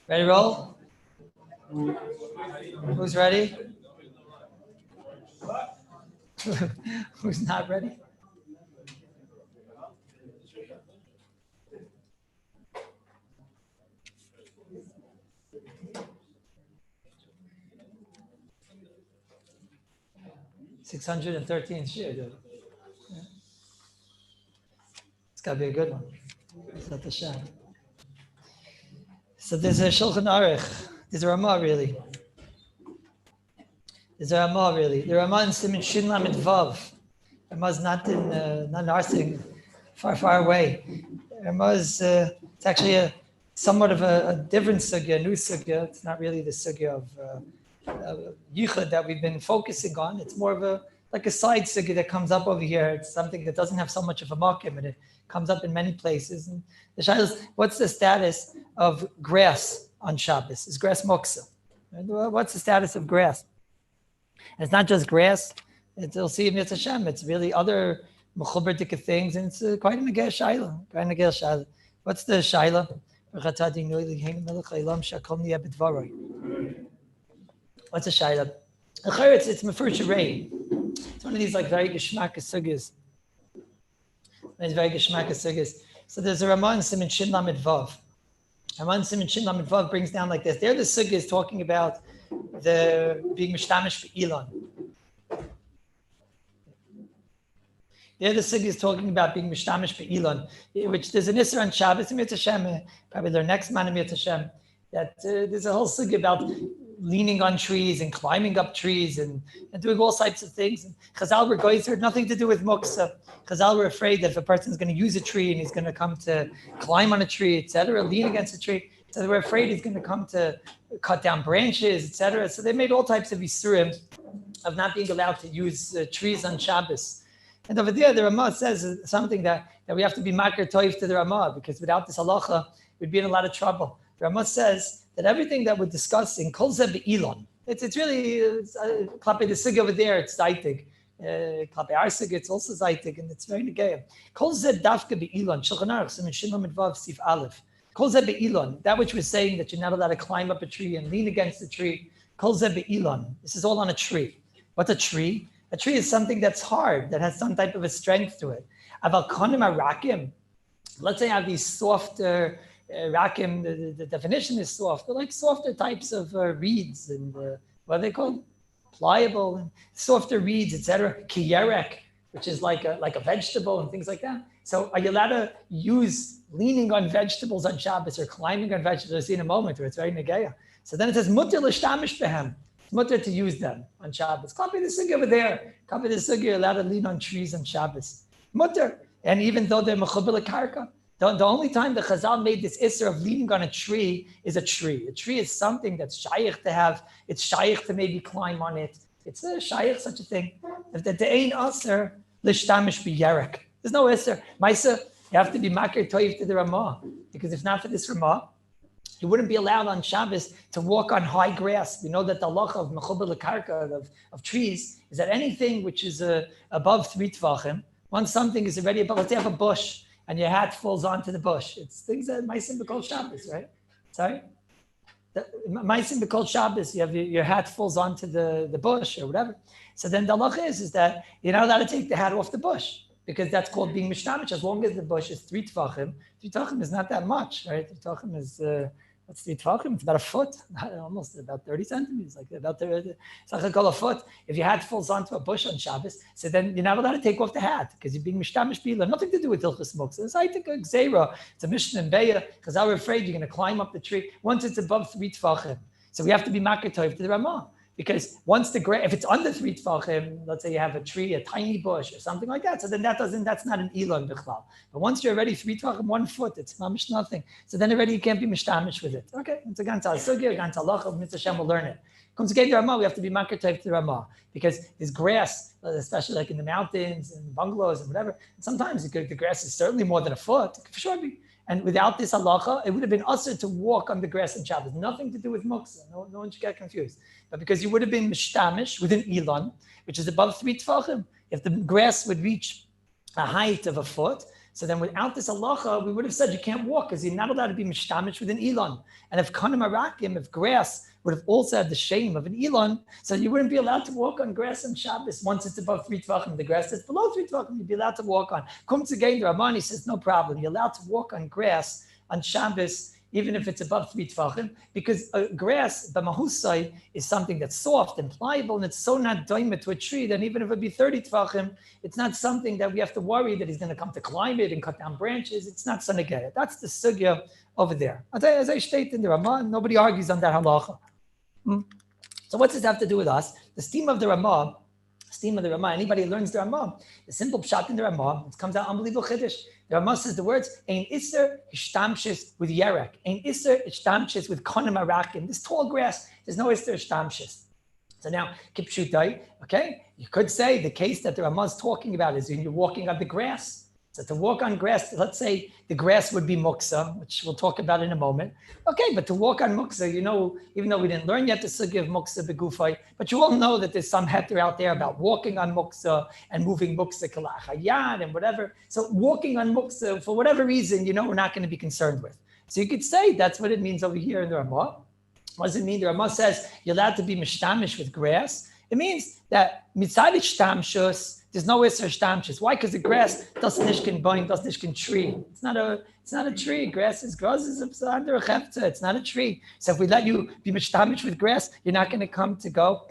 Ready, roll? Who's ready? Who's not ready? $613 share, dude. Yeah. It's got to be a good one. It's not the shot. So there's a Shulchan Aruch. There's a Ramah, really. There's a Ramah, really. The Ramah in Siman Shin Lamed Vav. Ramah's not in Narsing, far away. Ramah's it's actually somewhat of a different sugya, a new sugya. It's not really the sugya of yichud that we've been focusing on. It's more of like a side sugya that comes up over here. It's something that doesn't have so much of a makim, and it comes up in many places. And the shayla is, what's the status of grass on Shabbos? Is grass moksa? What's the status of grass? And it's not just grass. You'll see in Mitzvah Hashem, it's really other mechuber things, and it's quite a negeh shayla. What's the shayla? What's a shayla? It's mefurish rain. It's one of these like very geschmack sugyas. It's very geschmack sugyas. So there's a Ramah in Siman Shin Lamed Vav. Ramah in Siman Shin Lamed Vav brings down like this. There the sugyas talking about the being mishtamish be'ilan. There the sugya is talking about being mishtamish be'ilan, which there's an Isser on Shabbos, Mitzvah Hashem, probably their next man in Mitzvah Hashem, that there's a whole sugya about leaning on trees and climbing up trees and doing all types of things. And Chazal were geyser, nothing to do with muksa. Chazal were afraid that if a person is going to use a tree and he's going to come to climb on a tree, etc., lean against a tree, so they were afraid he's going to come to cut down branches, etc. So they made all types of isurim of not being allowed to use trees on Shabbos. And over there, the Ramah says something that we have to be makar toiv to the Ramah, because without this halacha, we'd be in a lot of trouble. The Ramah says that everything that we're discussing, kol zeh be'ilan, it's really, klape the sugya over there, it's zaitig. Klape our sugya, it's also zaitig, and it's very negayah. Kol zeh dafka be'ilan, Shulchan Aruch, Siman Shin Lamed Vav, Sif Aleph. Kol zeh be'ilan, that which we're saying that you're not allowed to climb up a tree and lean against the tree. Kol zeh be'ilan, this is all on a tree. What's a tree? A tree is something that's hard, that has some type of a strength to it. Aval konim arakim. Let's say I have these softer rakim, the definition is soft, but like softer types of reeds and what are they called? Pliable, and softer reeds, etc. Kiyerek, which is like a vegetable and things like that. So are you allowed to use leaning on vegetables on Shabbos or climbing on vegetables in a moment where it's very negayah? So then it says mutter l'shtamish behem. It's mutter to use them on Shabbos. Copy the sugya over there. Copy the sugya, you're allowed to lean on trees on Shabbos. Mutter. And even though they're mechuber l'karka, the only time the Chazal made this isser of leaning on a tree is a tree. A tree is something that's shaykh to have. It's shaykh to maybe climb on it. It's a shaykh, such a thing. If the ain't aser, l'shtamish b'yerek. There's no isser. Maisa, you have to be makar toiv to the Ramah, because if not for this Ramah, you wouldn't be allowed on Shabbos to walk on high grass. We know that the halacha of mechuber l'karka, of trees, is that anything which is above 3 tvachim, once something is already above, let's say you have a bush and your hat falls onto the bush. It's things that ma'asim b'kol Shabbos, right? Sorry? Ma'asim b'kol Shabbos, you have your hat falls onto the bush or whatever. So then the halacha is that you're not allowed to take the hat off the bush, because that's called being mishtamish, as long as the bush is 3 tvachim. 3 tvachim is not that much, right? 3 tvachim is... what's 3 tvachim? It's about a foot, almost about 30 centimeters, like about it's like a foot. If your hat falls onto a bush on Shabbos, so then you're not allowed to take off the hat because you're being mishtamish bila. Nothing to do with hilchos muktzah. It's like a gzeira. It's a mishnah and beya, because we're afraid you're going to climb up the tree once it's above 3 tvachim. So we have to be makar toiv to the Ramah. Because once if it's under 3 tvachim, let's say you have a tree, a tiny bush or something like that, so then that's not an ilan b'chlal. But once you're already 3 tvachim, 1 foot, it's mamish nothing. So then already you can't be mishtamish with it. Okay, it's a gantal sugya, gantal halacha, Mitzvah Hashem will learn it. Comes again to Ramah, we have to be makar toiv to the Ramah, because there's grass, especially like in the mountains and bungalows and whatever. And sometimes the grass is certainly more than a foot, it could for sure be. And without this halacha, it would have been usher to walk on the grass on Shabbos. Nothing to do with muktzah. No one should get confused. But because you would have been mishtamish with an ilan, which is above 3 tvachim, if the grass would reach a height of a foot, So then without this halacha, we would have said you can't walk because you're not allowed to be mishtamish with an elon. And if kanim arakim, if grass would have also had the shame of an elon, so you wouldn't be allowed to walk on grass on Shabbos once it's above 3 tvachim. The grass that's below 3 tvachim, you'd be allowed to walk on. Come to Gain, the Ramani says, no problem. You're allowed to walk on grass on Shabbos, even if it's above 3 tvachim, because grass, b'mahusai, is something that's soft and pliable, and it's so not doimet to a tree that even if it be 30 tvachim, it's not something that we have to worry that he's going to come to climb it and cut down branches. It's not going to get it. That's the sugya over there. As I stated in the Ramah, nobody argues on that halacha. So what does this have to do with us? The steam of the Ramah, anybody who learns the Ramah, the simple pshat in the Ramah, it comes out unbelievable chiddush. The Ramah says the words, ein iser ishtamshis with yerek, ein iser ishtamshis with konim arakim. This tall grass, there's no iser ishtamshis. So now, kipshutai, okay, you could say the case that the Ramah is talking about is when you're walking on the grass. So to walk on grass, let's say the grass would be muksa, which we'll talk about in a moment. Okay, but to walk on muksa, you know, even though we didn't learn yet the sugya of muksa begufay, but you all know that there's some heter out there about walking on muksa and moving muksa kalachayad and whatever. So walking on muksa, for whatever reason, you know, we're not going to be concerned with. So you could say that's what it means over here in the Ramah. What does it mean? The Ramah says you're allowed to be mishtamish with grass. It means that mitzad ishtamshus, there's no iser shtamshis. Why? Because the grass doesn't nishkin boing, doesn't nishkin tree. It's not a tree. Grass is under a chefta. It's not a tree. So if we let you be mishtamish with grass, you're not going to come to go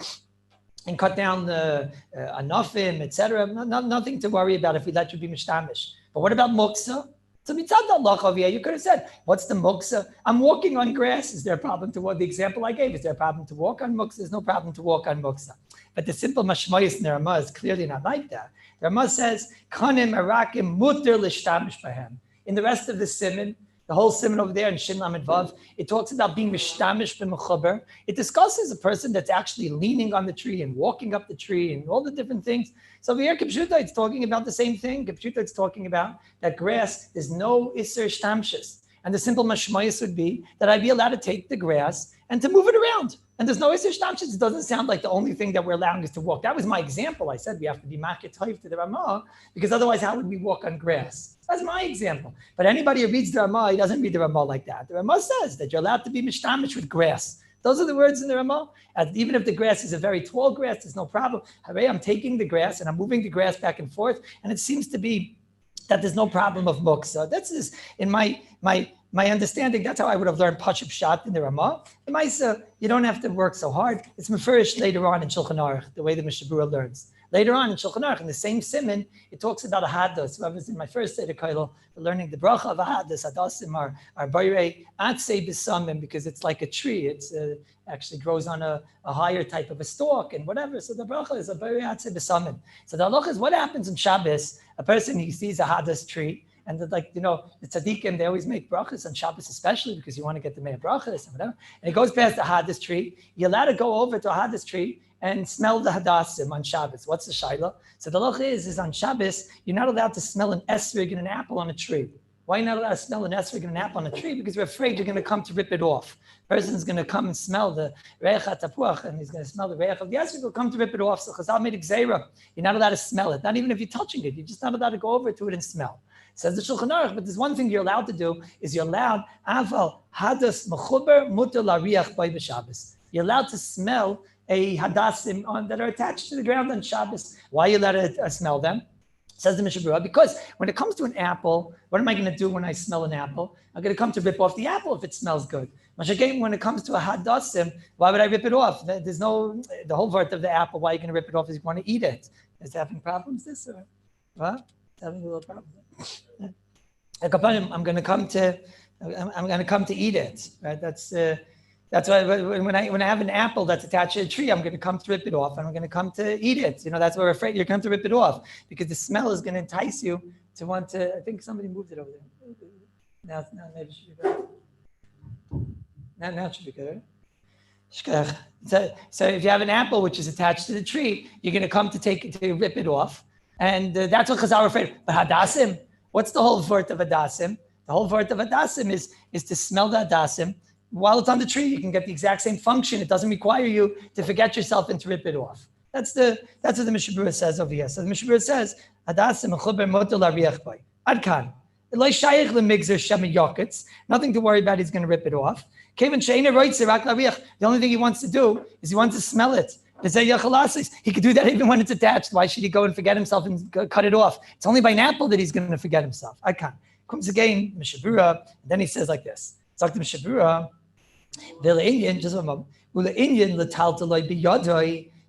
and cut down the anafim, etc. Nothing to worry about if we let you be mishtamish. But what about muksa? So mitzad Allah over here, you could have said, what's the muksa? I'm walking on grass. Is there a problem to walk? The example I gave, is there a problem to walk on muksa? There's no problem to walk on muksa. But the simple mashmayis in the Ramah is clearly not like that. The Ramah says, kanim arakim mutter l'shtamish bahem. In the rest of the siman, the whole siman over there in Shin Lamed Vav, it talks about being mishtamish b'mechuber. It discusses a person that's actually leaning on the tree and walking up the tree and all the different things. So over here, Kipshuta, it's talking about the same thing. Kipshuta, it's talking about that grass, there's no iser shtamshis. And the simple mashmayis would be that I'd be allowed to take the grass and to move it around. And there's no iser shtamshis. It doesn't sound like the only thing that we're allowing is to walk. That was my example. I said we have to be makit toiv to the Ramah, because otherwise how would we walk on grass? That's my example. But anybody who reads the Ramah, he doesn't read the Ramah like that. The Ramah says that you're allowed to be mishtamish with grass. Those are the words in the Ramah. And even if the grass is a very tall grass, there's no problem. I'm taking the grass and I'm moving the grass back and forth. And it seems to be that there's no problem of muksa. That's just in my understanding. That's how I would have learned Pashup Shat in the Ramah. In Maisa, you don't have to work so hard. It's mefurish later on in Shulchan Aruch, the way the Mishabura learns. Later on in Shulchan Aruch, in the same siman, it talks about a hadas. I was in my first Seder Koilel, learning the bracha of a hadas. Hadasim are bayrei atzei b'samim, because it's like a tree. It's actually grows on a higher type of a stalk and whatever. So the bracha is a bayrei atzei b'samim. So the halacha is what happens in Shabbos. A person, he sees a hadas tree, and the tzaddikim, they always make brachas on Shabbos, especially because you want to get the mea brachas and whatever. And it goes past the hadas tree. You're allowed to go over to a hadas tree and smell the hadassim on Shabbos. What's the shaila? So the loch is on Shabbos, you're not allowed to smell an esrog and an apple on a tree. Why are you not allowed to smell an esrog and an apple on a tree? Because we're afraid you're going to come to rip it off. Person's going to come and smell the reich hatapuach, and he's going to smell the reich of the esrog, will come to rip it off. So Chazal made gzeira. You're not allowed to smell it. Not even if you're touching it. You're just not allowed to go over to it and smell. Says the Shulchan Aruch, but there's one thing you're allowed to do, is you're allowed, aval hadas mechuber muter lariach by b'Shabbos. You're allowed to smell a hadassim that are attached to the ground on Shabbos. Why are you allowed to smell them? Says the Mishabura, because when it comes to an apple, what am I going to do when I smell an apple? I'm going to come to rip off the apple if it smells good. Mashagim, when it comes to a hadassim, why would I rip it off? There's no, the whole part of the apple, why are you going to rip it off is you want to eat it. Is it having problems, this, or what? It's having a little problem. I'm going to come to eat it, right? That's why when I have an apple that's attached to a tree, I'm going to come to rip it off, and I'm going to come to eat it. That's why we're afraid you're going to rip it off, because the smell is going to entice you to want to. I think somebody moved it over there. Now maybe it should be better. Now it should be good. Right? So if you have an apple which is attached to the tree, you're going to come to rip it off, and that's what Chazal are afraid of. But hadassim, what's the whole vort of hadassim? The whole vort of hadassim is to smell the hadassim. While it's on the tree, you can get the exact same function. It doesn't require you to forget yourself and to rip it off. That's what the Mishabura says over here. So the Mishabura says, "Hadassim mechuber motel lariach bay." Adkan. Nothing to worry about, he's going to rip it off. The only thing he wants to do is he wants to smell it. He could do that even when it's attached. Why should he go and forget himself and cut it off? It's only by an apple that he's going to forget himself. Adkan. Comes again, Mishabura, and then he says like this. Talk to Mishabura. Just a moment.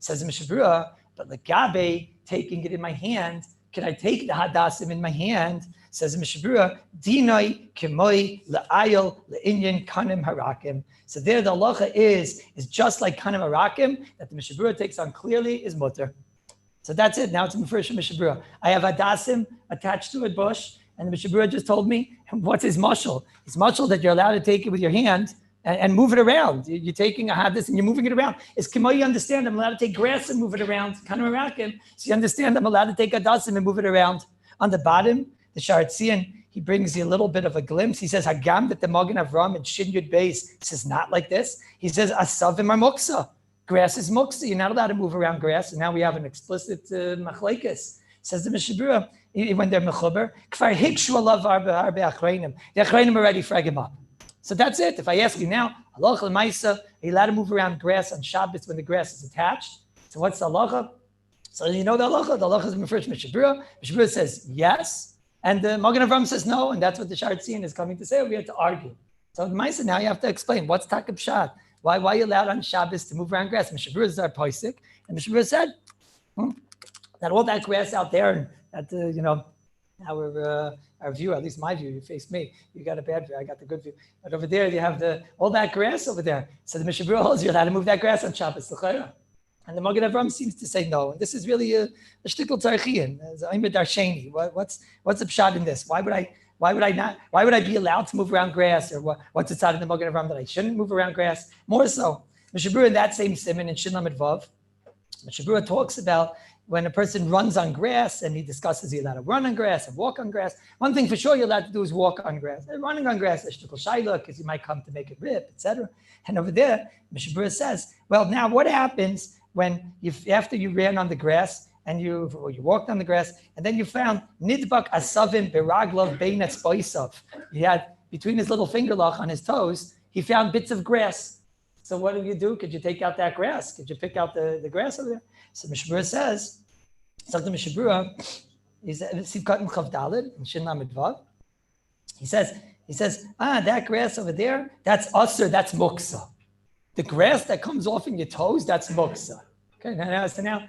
Says Mishabura, but Legabe, taking it in my hand, can I take the Hadassim in my hand? Says Mishabura, Dinai Kimoi La'ayel Le'inyan Kanim Harakim. So there the halacha is just like Kanim Harakim, that the Mishabura takes on clearly is mutter. So that's it. Now it's a first Mishabura. I have Hadassim attached to a bush, and the Mishabura just told me, what's his mashal? His mashal that you're allowed to take it with your hand and move it around. You're taking a hadis and you're moving it around. It's kimo, you understand, I'm allowed to take grass and move it around. Kind of merakim. So you understand, I'm allowed to take a dasim and move it around. On the bottom, the Sharatzian, he brings you a little bit of a glimpse. He says, Hagam that the Magen Avram and Shin Yud Beis. He says, not like this. He says, Asavim are muksa. Grass is muksa. You're not allowed to move around grass. And now we have an explicit machlekes. Says the Mishabura, when they're mechuber, kfar hikshu alav arbe achreinim. The achreinim already frag him up. So that's it. If I ask you now, halacha l'maisa, are you allowed to move around grass on Shabbos when the grass is attached? So what's the halacha? So you know the halacha. The halacha is first Mishabura. Mishabura says yes, and the Magen Avram says no, and that's what the Sharatzian is coming to say. We have to argue. So the Maisa, now you have to explain what's takab pshat. Why are you allowed on Shabbos to move around grass? Mishabura is our poisik, and Mishabura said that all that grass out there, that our view, at least my view, you face me. You got a bad view, I got the good view. But over there, you have all that grass over there. So the Mishabura holds you're allowed to move that grass on Shabbos. And the Magen Avram seems to say no. And this is really a shtickle tzarchian, Aimed Darsheni. What's the pshat in this? Why would I be allowed to move around grass? Or what's the side in the Magen Avram that I shouldn't move around grass? More so, Mishabura in that same siman in Shin Lamed Vav, Mishabura talks about when a person runs on grass, and he discusses you're allowed to run on grass and walk on grass. One thing for sure you're allowed to do is walk on grass. And running on grass is shtickle shayla, because you might come to make it rip, etc. And over there, Mishabura says, well, now what happens when after you ran on the grass and you walked on the grass, and then you found nidbak asavim beraglov beinetz boisav. He had between his little finger lock on his toes, he found bits of grass. So what do? Could you take out that grass? Could you pick out the grass over there? So Mishabura says, something Mishabura is Sivkat Chav Daled in Shin Lamed Vav. He says, that grass over there, that's usher, that's muksa. The grass that comes off in your toes, that's muksa. Okay, now,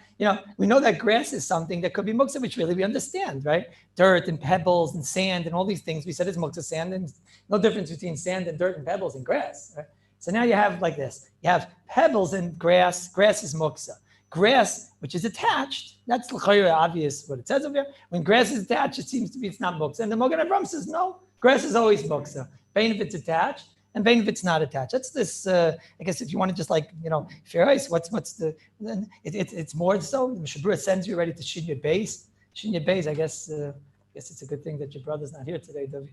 we know that grass is something that could be muksa, which really we understand, right? Dirt and pebbles and sand and all these things. We said it's muksa, sand, and no difference between sand and dirt and pebbles and grass, right? So now you have like this. You have pebbles and grass. Grass is muksa. Grass, which is attached, that's obvious what it says over here. When grass is attached, it seems to be it's not muksa. And the Magen Avram says, no, grass is always muksa. Pain if it's attached, and pain if it's not attached. That's this, I guess if you want to just fair ice, it's more so. The Mishabura sends you already to Shin Yud Beis. Shin Yud Beis, I guess it's a good thing that your brother's not here today, David,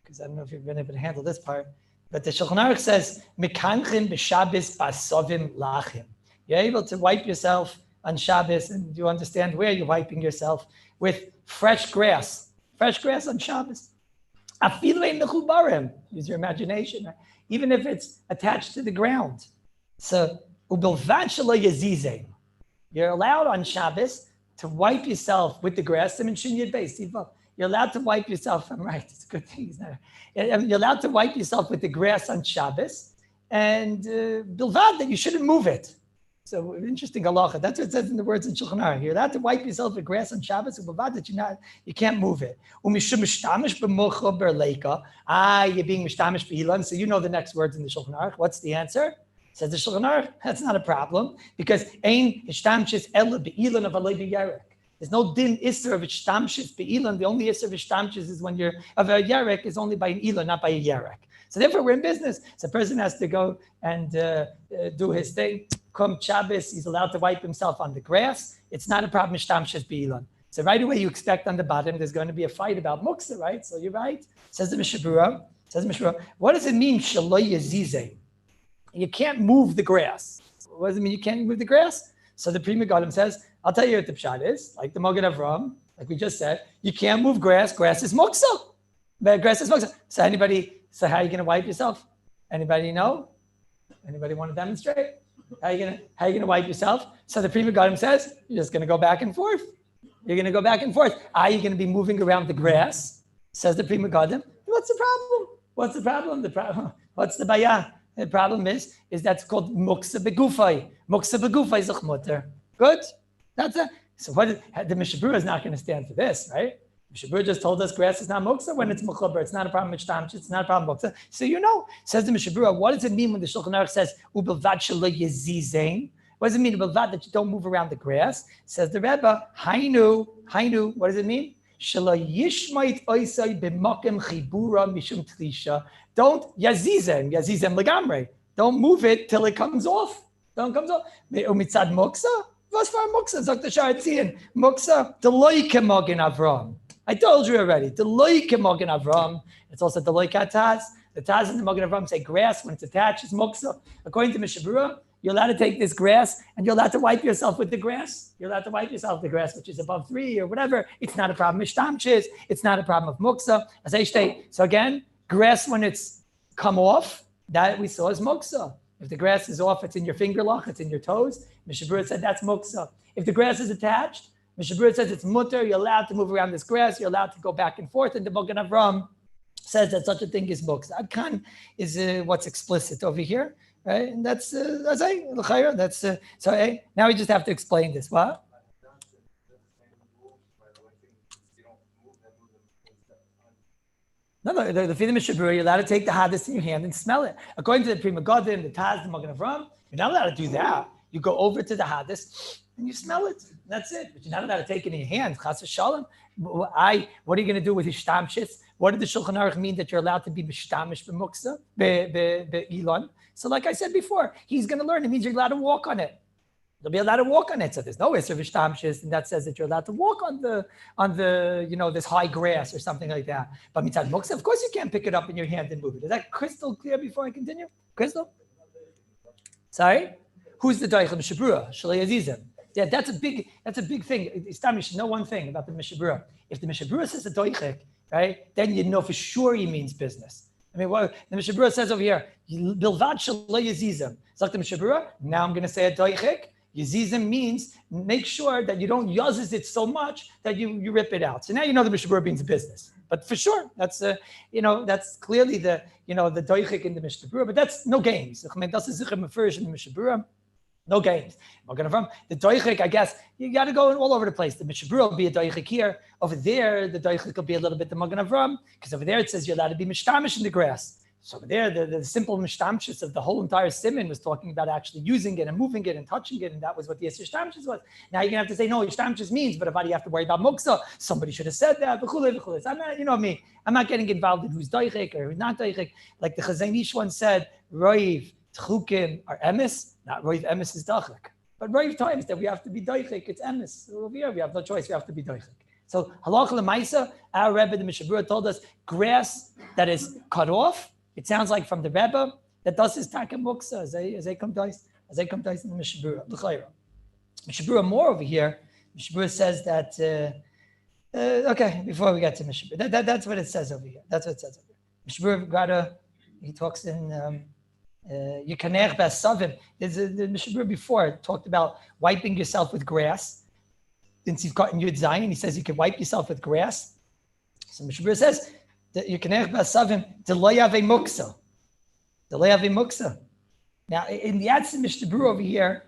because I don't know if you've been able to handle this part. But the Shulchan Aruch says, Mekanchim b'Shabbos b'asovim lachim. You're able to wipe yourself on Shabbos, and you understand where you're wiping yourself with fresh grass. Fresh grass on Shabbos. Afilu ein mechubarim. Use your imagination. Right? Even if it's attached to the ground. So, ubilvad shelo yazizein. You're allowed on Shabbos to wipe yourself with the grass. I'm in Shin Yud Beis. You're allowed to wipe yourself. I'm right. It's a good thing. You're allowed to wipe yourself with the grass on Shabbos, and bilvad that you shouldn't move it. So interesting halacha. That's what it says in the words in Shulchan Aruch. You're allowed to wipe yourself with grass on Shabbos, and bilvad that you can't move it. You're being mishtamish be'ilan. So you know the next words in the Shulchan Aruch. What's the answer? Says the Shulchan Aruch. That's not a problem because ein ishtamshis ela be'ilan of alei b'yarek. There's no din isser of ishtamshis be'ilan. The only isser of ishtamshis is when you're of a yarek is only by an ilan, not by a yarek. So therefore, we're in business. So a person has to go and do his thing. Come Shabbos, he's allowed to wipe himself on the grass. It's not a problem. Ishtamshis be'ilan. So right away, you expect on the bottom there's going to be a fight about muksa, right? So you're right. Says the Mishabura. What does it mean? Shelo yazizeh. You can't move the grass. What does it mean? You can't move the grass. So the Pri Megadim says, I'll tell you what the pshat is. Like the Magen Avram, Like we just said, you can't move grass. Grass is muksa. Grass is muksa. So how are you going to wipe yourself? Anybody know? Anybody want to demonstrate? How are you going to wipe yourself? So the Pri Megadim says, you're just going to go back and forth. You're going to go back and forth. Are you going to be moving around the grass? Says the Pri Megadim. What's the problem? What's the problem? What's the bayah? The problem is that's called muksa begufay. Muksa begufay is mutter. Good? That's it. So the Mishnah Berurah is not going to stand for this, right? Mishnah Berurah just told us grass is not muksa when it's mechuber. It's not a problem with shtamch. It's not a problem muksa. So says the Mishnah Berurah, what does it mean when the Shulchan Aruch says ubelvad shelo yezizein? What does it mean ubelvad that you don't move around the grass? Says the Rebbe, hainu. What does it mean? Shelo yishmait oisay b'makem chibura mishum tlisha. Don't yazizem legamre. Don't move it till it comes off. Don't comes off. Umitzad muksa. Was for muksa? Zok the Sharatzian. Muksa. Deloy kemogin Avram. I told you already. Deloy kemogin Avram. It's also deloy kataz. The taz and the mogin Avram say grass when it's attached is muksa. According to Mishnah Berurah, you're allowed to take this grass and you're allowed to wipe yourself with the grass. You're allowed to wipe yourself with the grass, which is above 3 or whatever. It's not a problem. Mishtamches. It's not a problem of muksa. As I state. So again, grass when it's come off, that we saw is muksa. If the grass is off, it's in your finger lock, it's in your toes. Mishnah Berurah said that's muksa. If the grass is attached, Mishnah Berurah says it's mutter. You're allowed to move around this grass. You're allowed to go back and forth. And the Mogen Avram says that such a thing is muksa. Adkan is what's explicit over here, right? And that's so. Now we just have to explain this. What? No, the Fidei Mishnah Berurah, you're allowed to take the hadith in your hand and smell it. According to the Pri Megadim, the Taz, the Mogen Avram, you're not allowed to do that. You go over to the hadith and you smell it. That's it. But you're not allowed to take it in your hand. Chas v'shalom. What are you going to do with hishtamshis? What did the Shulchan Aruch mean that you're allowed to be mishtamish b'muksa, be'ilon? So like I said before, he's going to learn. It means you're allowed to walk on it. You'll be allowed to walk on it. So there's no Isser v'shtamshis, and that says that you're allowed to walk on the this high grass or something like that. But mitzad muksa, of course you can't pick it up in your hand and move it. Is that crystal clear before I continue? Crystal? Sorry? Who's the Doich of Mishnah Berurah? Shalei Azizim. Yeah, that's a big thing. Istam, you should know one thing about the Mishnah Berurah. If the Mishnah Berurah says a Doichik, right, then you know for sure he means business. I mean, what the Mishnah Berurah says over here, Bilvad Shalei Azizim. It's like the Mishnah Berurah. Now I'm going to say a Doichik. Yazizim means make sure that you don't yazes it so much that you rip it out. So now you know the Mishnah Berurah means business. But for sure, that's that's clearly the the doichik in the Mishnah Berurah. But that's no games. Das is in the Mishnah Berurah. No games. The doichik, I guess, you got to go all over the place. The Mishnah Berurah will be a doichik here. Over there, the doichik will be a little bit the Mogen Avram, because over there it says you're allowed to be mishtamish in the grass. So over there, the simple mishtamshis of the whole entire siman was talking about actually using it and moving it and touching it, and that was what the yishtamshis was. Now you're gonna have to say no, yishtamshis means, but about you have to worry about muksa. Somebody should have said that. I'm not, you know me. I'm not getting involved in who's doichik or who's not doichik. Like the Chazon Ish once said, roiv tchukim are emes, not roiv emes is doichik. But roiv times that we have to be doichik, it's emes. So over here we have no choice. We have to be doichik. So halacha l'maisa, our Rebbe the Mishnah Berurah told us grass that is cut off. It sounds like from the Rebbe that does his takem muksa as they come dice in the Mishnah Berurah. Mishnah Berurah more over here. Mishnah Berurah says that okay. Before we get to Mishnah Berurah, that's what it says over here. That's what it says over here. Mishnah Berurah he talks in Yikanech Basavim. The Mishnah Berurah before talked about wiping yourself with grass. Since you've gotten Yud Zayin, he says you can wipe yourself with grass. So Mishnah Berurah says that you can basavim delay have a muksa. Now in the Atzim Mishnah Berurah over here,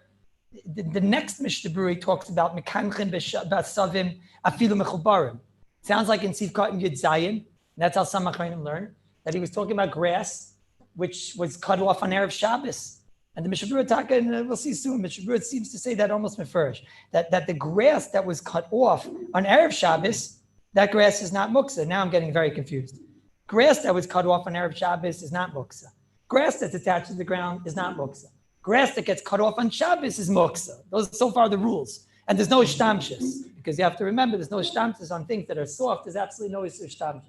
the next Mishnah Berurah talks about mekanchin basavim afilu mechubarim. Sounds like in Sivkot and Yud Zayin. That's how some Achronim learn that he was talking about grass, which was cut off on Erev Shabbos. And the Mishnah Berurah Taka, and we'll see soon, Mishnah Berurah seems to say that almost mefurish, that the grass that was cut off on Erev Shabbos, that grass is not muksa. Now I'm getting very confused. Grass that was cut off on Erev Shabbos is not muksa. Grass that's attached to the ground is not muksa. Grass that gets cut off on Shabbos is muksa. Those are so far the rules. And there's no ishtamshis, because you have to remember there's no ishtamshis on things that are soft. There's absolutely no ishtamshis.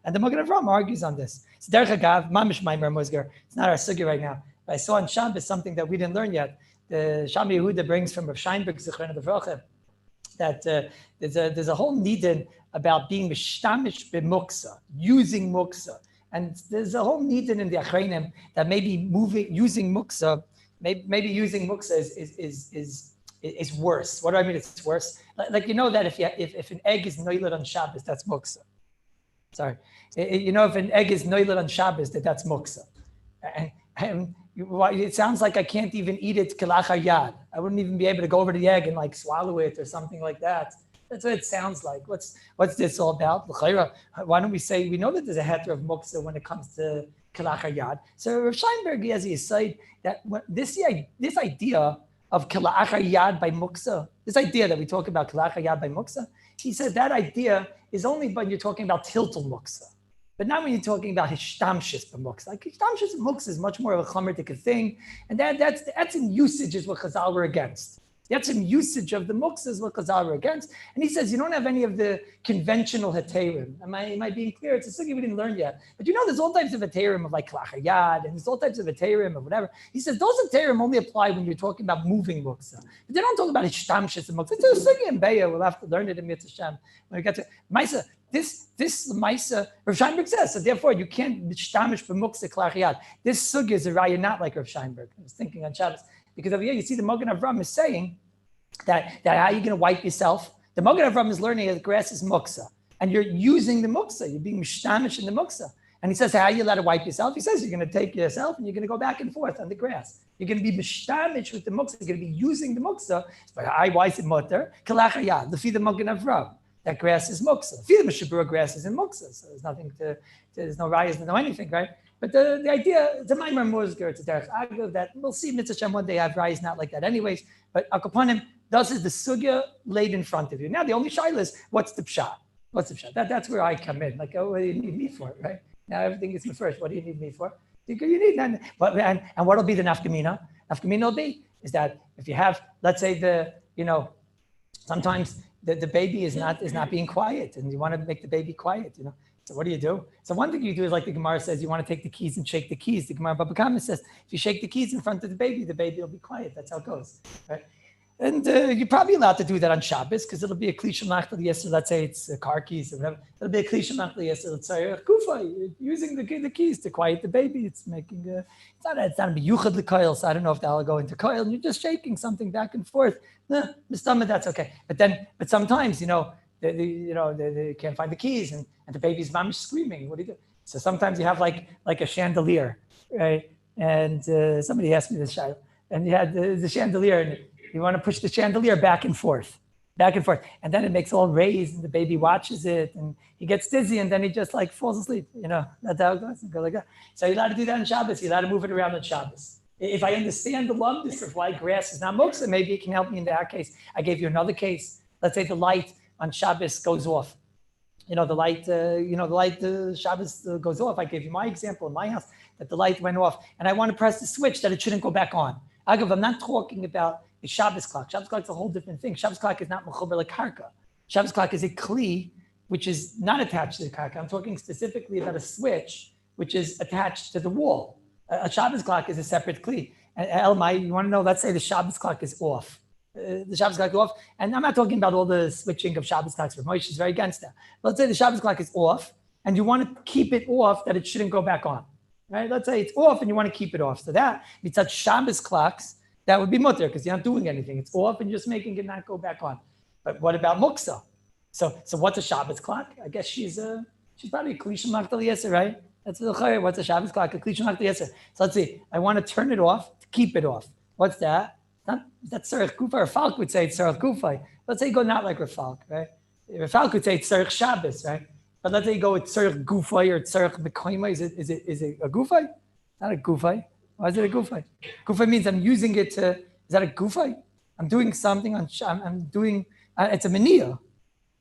And the Mogen Avram argues on this. It's derech agav, mamish maimer muzgar. It's not our sugi right now. But I saw in Shabbos something that we didn't learn yet. The Shami Yehuda brings from Rav Sheinberg Zichron Levracha. that there's a whole nidin about being mishtamish b'muksa, using muksa. And there's a whole nidin in the achreinim that maybe using muksa is worse. What do I mean it's worse? Like you know that if an egg is noiled on Shabbos, that's muksa. Sorry. You know if an egg is noiled on Shabbos, that's muksa. And it sounds like I can't even eat it kalachar yad. I wouldn't even be able to go over the egg and like swallow it or something like that. That's what it sounds like. What's this all about? Why don't we say, we know that there's a heter of muksa when it comes to kalachar yad. So Rav Scheinberg has a side that this idea of kalachar yad by muksa, this idea that we talk about kalachar yad by muksa, he says that idea is only when you're talking about tiltul muksa. But not when you're talking about hishtamshis b'muksa. Like hishtamshis b'muksa is much more of a chamertic thing, and that's in usage is what Chazal were against. That's in usage of the muksa is what Chazal were against. And he says you don't have any of the conventional heterim. Am I being clear? It's a sugi we didn't learn yet. But you know there's all types of heterim of like kalachar yad, and there's all types of heterim of whatever. He says those heterim only apply when you're talking about moving muksa. But they don't talk about hishtamshis and muksa. It's a sugi in Beya. We'll have to learn it in Mitzvah Shem when we get to Maisa. This Maisa, Rav Scheinberg says, so therefore you can't mishtamish b'muksa kalachar yad. This sugi is a raya not like Rav Scheinberg. I was thinking on Shabbos. Because over here, you see the Magen Avram is saying that how are you going to wipe yourself? The Magen Avram is learning that the grass is muksa. And you're using the muksa. You're being mishtamish in the muksa. And he says, how are you allowed to wipe yourself? He says, you're going to take yourself and you're going to go back and forth on the grass. You're going to be mishtamish with the muksa. You're going to be using the muksa. But why is it mutter? Kalachar yad, lefi the Magen Avram. That grass is muksa. Lefi the Mishabura grass is in muksa. So there's no rayas, no anything, right? But the idea, the Maimar Muzgar, it's a derech agav that we'll see Mitzvah Shem one day have rayas not like that anyways. But Akapanim, thus is the sugya laid in front of you. Now the only shaila is, what's the pshat? What's the pshat? That's where I come in. Like, oh, what do you need me for, right? Now everything is first. What do you need me for? You need and what'll be the nafkamina? Nafkamina will be is that if you have, let's say sometimes the baby is not being quiet, and you want to make the baby quiet, So what do? So one thing you do is like the Gemara says, you want to take the keys and shake the keys. The Gemara Baba Kama says, if you shake the keys in front of the baby will be quiet. That's how it goes, right? And you're probably allowed to do that on Shabbos because it'll be a kli shemachtal yesser. Let's say it's car keys or whatever. It'll be a kli shemachtal yesser. Let's say kufa. You're using the keys to quiet the baby. It's making it's not a biyuchad l'koil. So I don't know if that'll go into koil. You're just shaking something back and forth. Mistama, that's okay. But sometimes they can't find the keys and the baby's mamish screaming. What do you do? So sometimes you have like a chandelier, right? And somebody asked me this, and you had the chandelier, and you want to push the chandelier back and forth, and then it makes all raised, and the baby watches it, and he gets dizzy, and then he just like falls asleep. That's how it goes. And go like that. So you're allowed to do that on Shabbos. You're allowed to move it around on Shabbos. If I understand the lumdus of why grass is not muksa, maybe it can help me in that case. I gave you another case. Let's say the light on Shabbos goes off. Shabbos goes off. I gave you my example in my house that the light went off, and I want to press the switch that it shouldn't go back on. Agav, I'm not talking about the Shabbos clock. Shabbos clock is a whole different thing. Shabbos clock is not mechuber l'karka. Shabbos clock is a kli which is not attached to the karka. I'm talking specifically about a switch which is attached to the wall. A Shabbos clock is a separate kli. And Elmai, you want to know? Let's say the Shabbos clock is off. The Shabbos clock is off, and I'm not talking about all the switching of Shabbos clocks. Moshe is very against that. But let's say the Shabbos clock is off, and you want to keep it off that it shouldn't go back on. Right? Let's say it's off, and you want to keep it off. So that it's at Shabbos clocks. That would be mutter because you're not doing anything. It's off and you're just making it not go back on. But what about muksa? So what's a Shabbos clock? I guess she's probably a kli shemachtal yesser, right? That's the chayr. What's a Shabbos clock? A kli shemachtal yesser. So let's see. I want to turn it off to keep it off. What's that? That's Tzarech Kufa. Or Falk would say it's Tzarech Kufa. Let's say you go not like Rafalk, right? Rafalk would say it's Tzarech Shabbos, right? But let's say you go with Tzarech Gufay or Tzarech Mekoima. Is it a Gufay? Not a Gufay. Why is it a Gufay? Gufay means I'm using it to. Is that a Gufay? I'm doing something on. I'm doing. It's a Mania.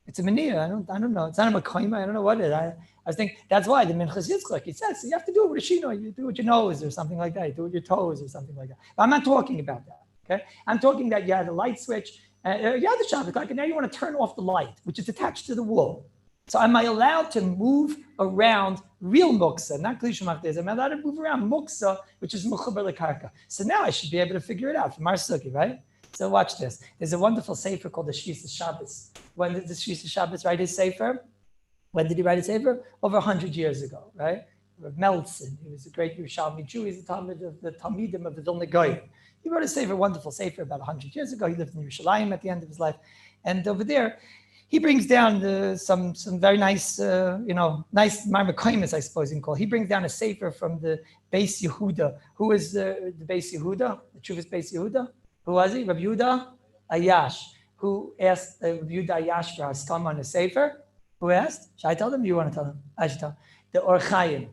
It's a Mania. I don't know. It's not a Mekoima. I don't know what it is. I was thinking that's why the Minchas Yitzchak, he says, so you have to do it with a shino. You do it with your nose or something like that. You do it with your toes or something like that. But I'm not talking about that. Okay, I'm talking that you had a light switch, you had the Shabbos clock, and now you want to turn off the light, which is attached to the wall. So am I allowed to move around real muksa, not kli shemachtal? Am I allowed to move around muksa, which is mechuber l'karka? So now I should be able to figure it out from our sugi, right? So watch this. There's a wonderful sefer called the Shvisa Shabbos. When did the Shvisa Shabbos write his sefer? When did he write his sefer? Over 100 years ago, right? Rav Meltzin, he was a great Yerushalmi Jew. He's the Talmud of the Talmidim of the Vilna Goyim. He wrote a sefer, wonderful sefer, about 100 years ago. He lived in Yerushalayim at the end of his life. And over there, he brings down some very nice, nice Marmakoimus, I suppose you can call it. He brings down a sefer from the Beis Yehuda. Who is the Beis Yehuda? The Chuvas Beis Yehuda? Who was he? Rabbi Yehuda Ayash. Who asked Rabbi Yehuda Ayash for Haskama on the sefer? Who asked? Should I tell them? You want to tell them? I should tell them. The Or Chaim.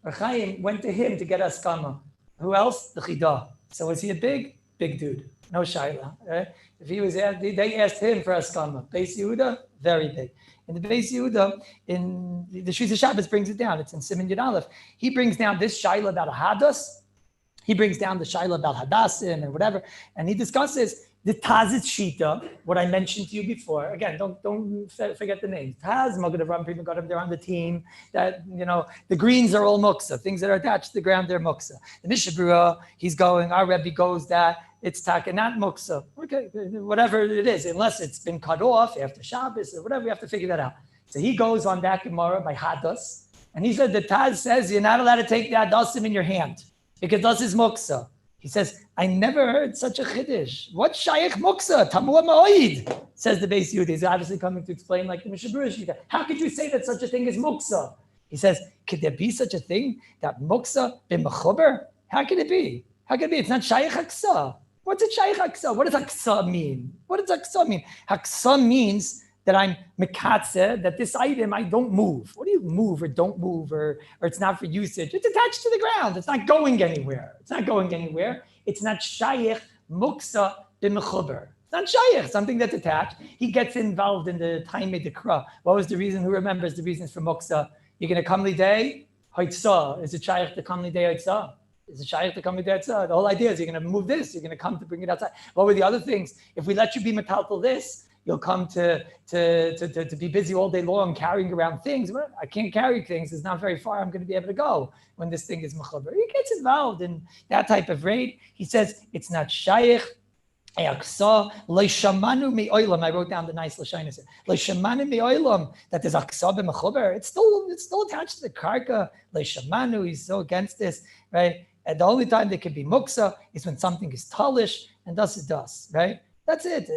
Or Chaim went to him to get Haskama. Who else? The Chidah. So was he a big dude? No shaila. Right? If he was, they asked him for Haskama. Beis Yehuda, very big. In the Beis Yehuda, in the Shvisa Shabbos brings it down. It's in Siman Yud Aleph. He brings down this shaila about a hadas. He brings down the shaila about hadassim and whatever, and he discusses the Taz's Shita, what I mentioned to you before. Again, don't forget the names. Taz, Magad Avram, Prima Gadim, they're on the team. That, the greens are all muksa. Things that are attached to the ground, they're muksa. The Mishabura, he's going, our Rebbe goes that, it's taka, not muksa. Okay, whatever it is, unless it's been cut off after Shabbos or whatever, we have to figure that out. So he goes on that Gemara by Hadas, and he said, the Taz says you're not allowed to take the Hadassim in your hand, because das is muksa. He says, I never heard such a chiddush. What shayach muksa? Tamua ma'oid, says the Beis Yehuda. He's obviously coming to explain like the Mishabura Shita. How could you say that such a thing is muksa? He says, could there be such a thing that muksa b'mechuber? How can it be? How can it be? It's not shayach haksa. What's a shayach haksa? What does haksa mean? What does haksa mean? Haksa means that I'm mekatze, that this item, I don't move. What do you move or don't move or it's not for usage? It's attached to the ground. It's not going anywhere. It's not going anywhere. It's not shayach muksa b'mechuber. It's not shayach, something that's attached. He gets involved in the Taimei Dekra. What was the reason? Who remembers the reasons for muksa? You're going to come day, hoitzah. Is it shayach to come day hoitzah? Is it shayach to come day hoitzah? The whole idea is you're going to move this. You're going to come to bring it outside. What were the other things? If we let you be metaltal this, you'll come to be busy all day long carrying around things. Well, I can't carry things. It's not very far. I'm going to be able to go when this thing is mechuber. He gets involved in that type of raid. He says it's not shayich. Aksa leishamanu me'olam. I wrote down the nice lashonis. Leishamanu me'olam, that there's aksa b'mechuber. It's still attached to the karka. Leishamanu. He's so against this, right? And the only time there can be muksa is when something is talish, and thus it does, right? That's it.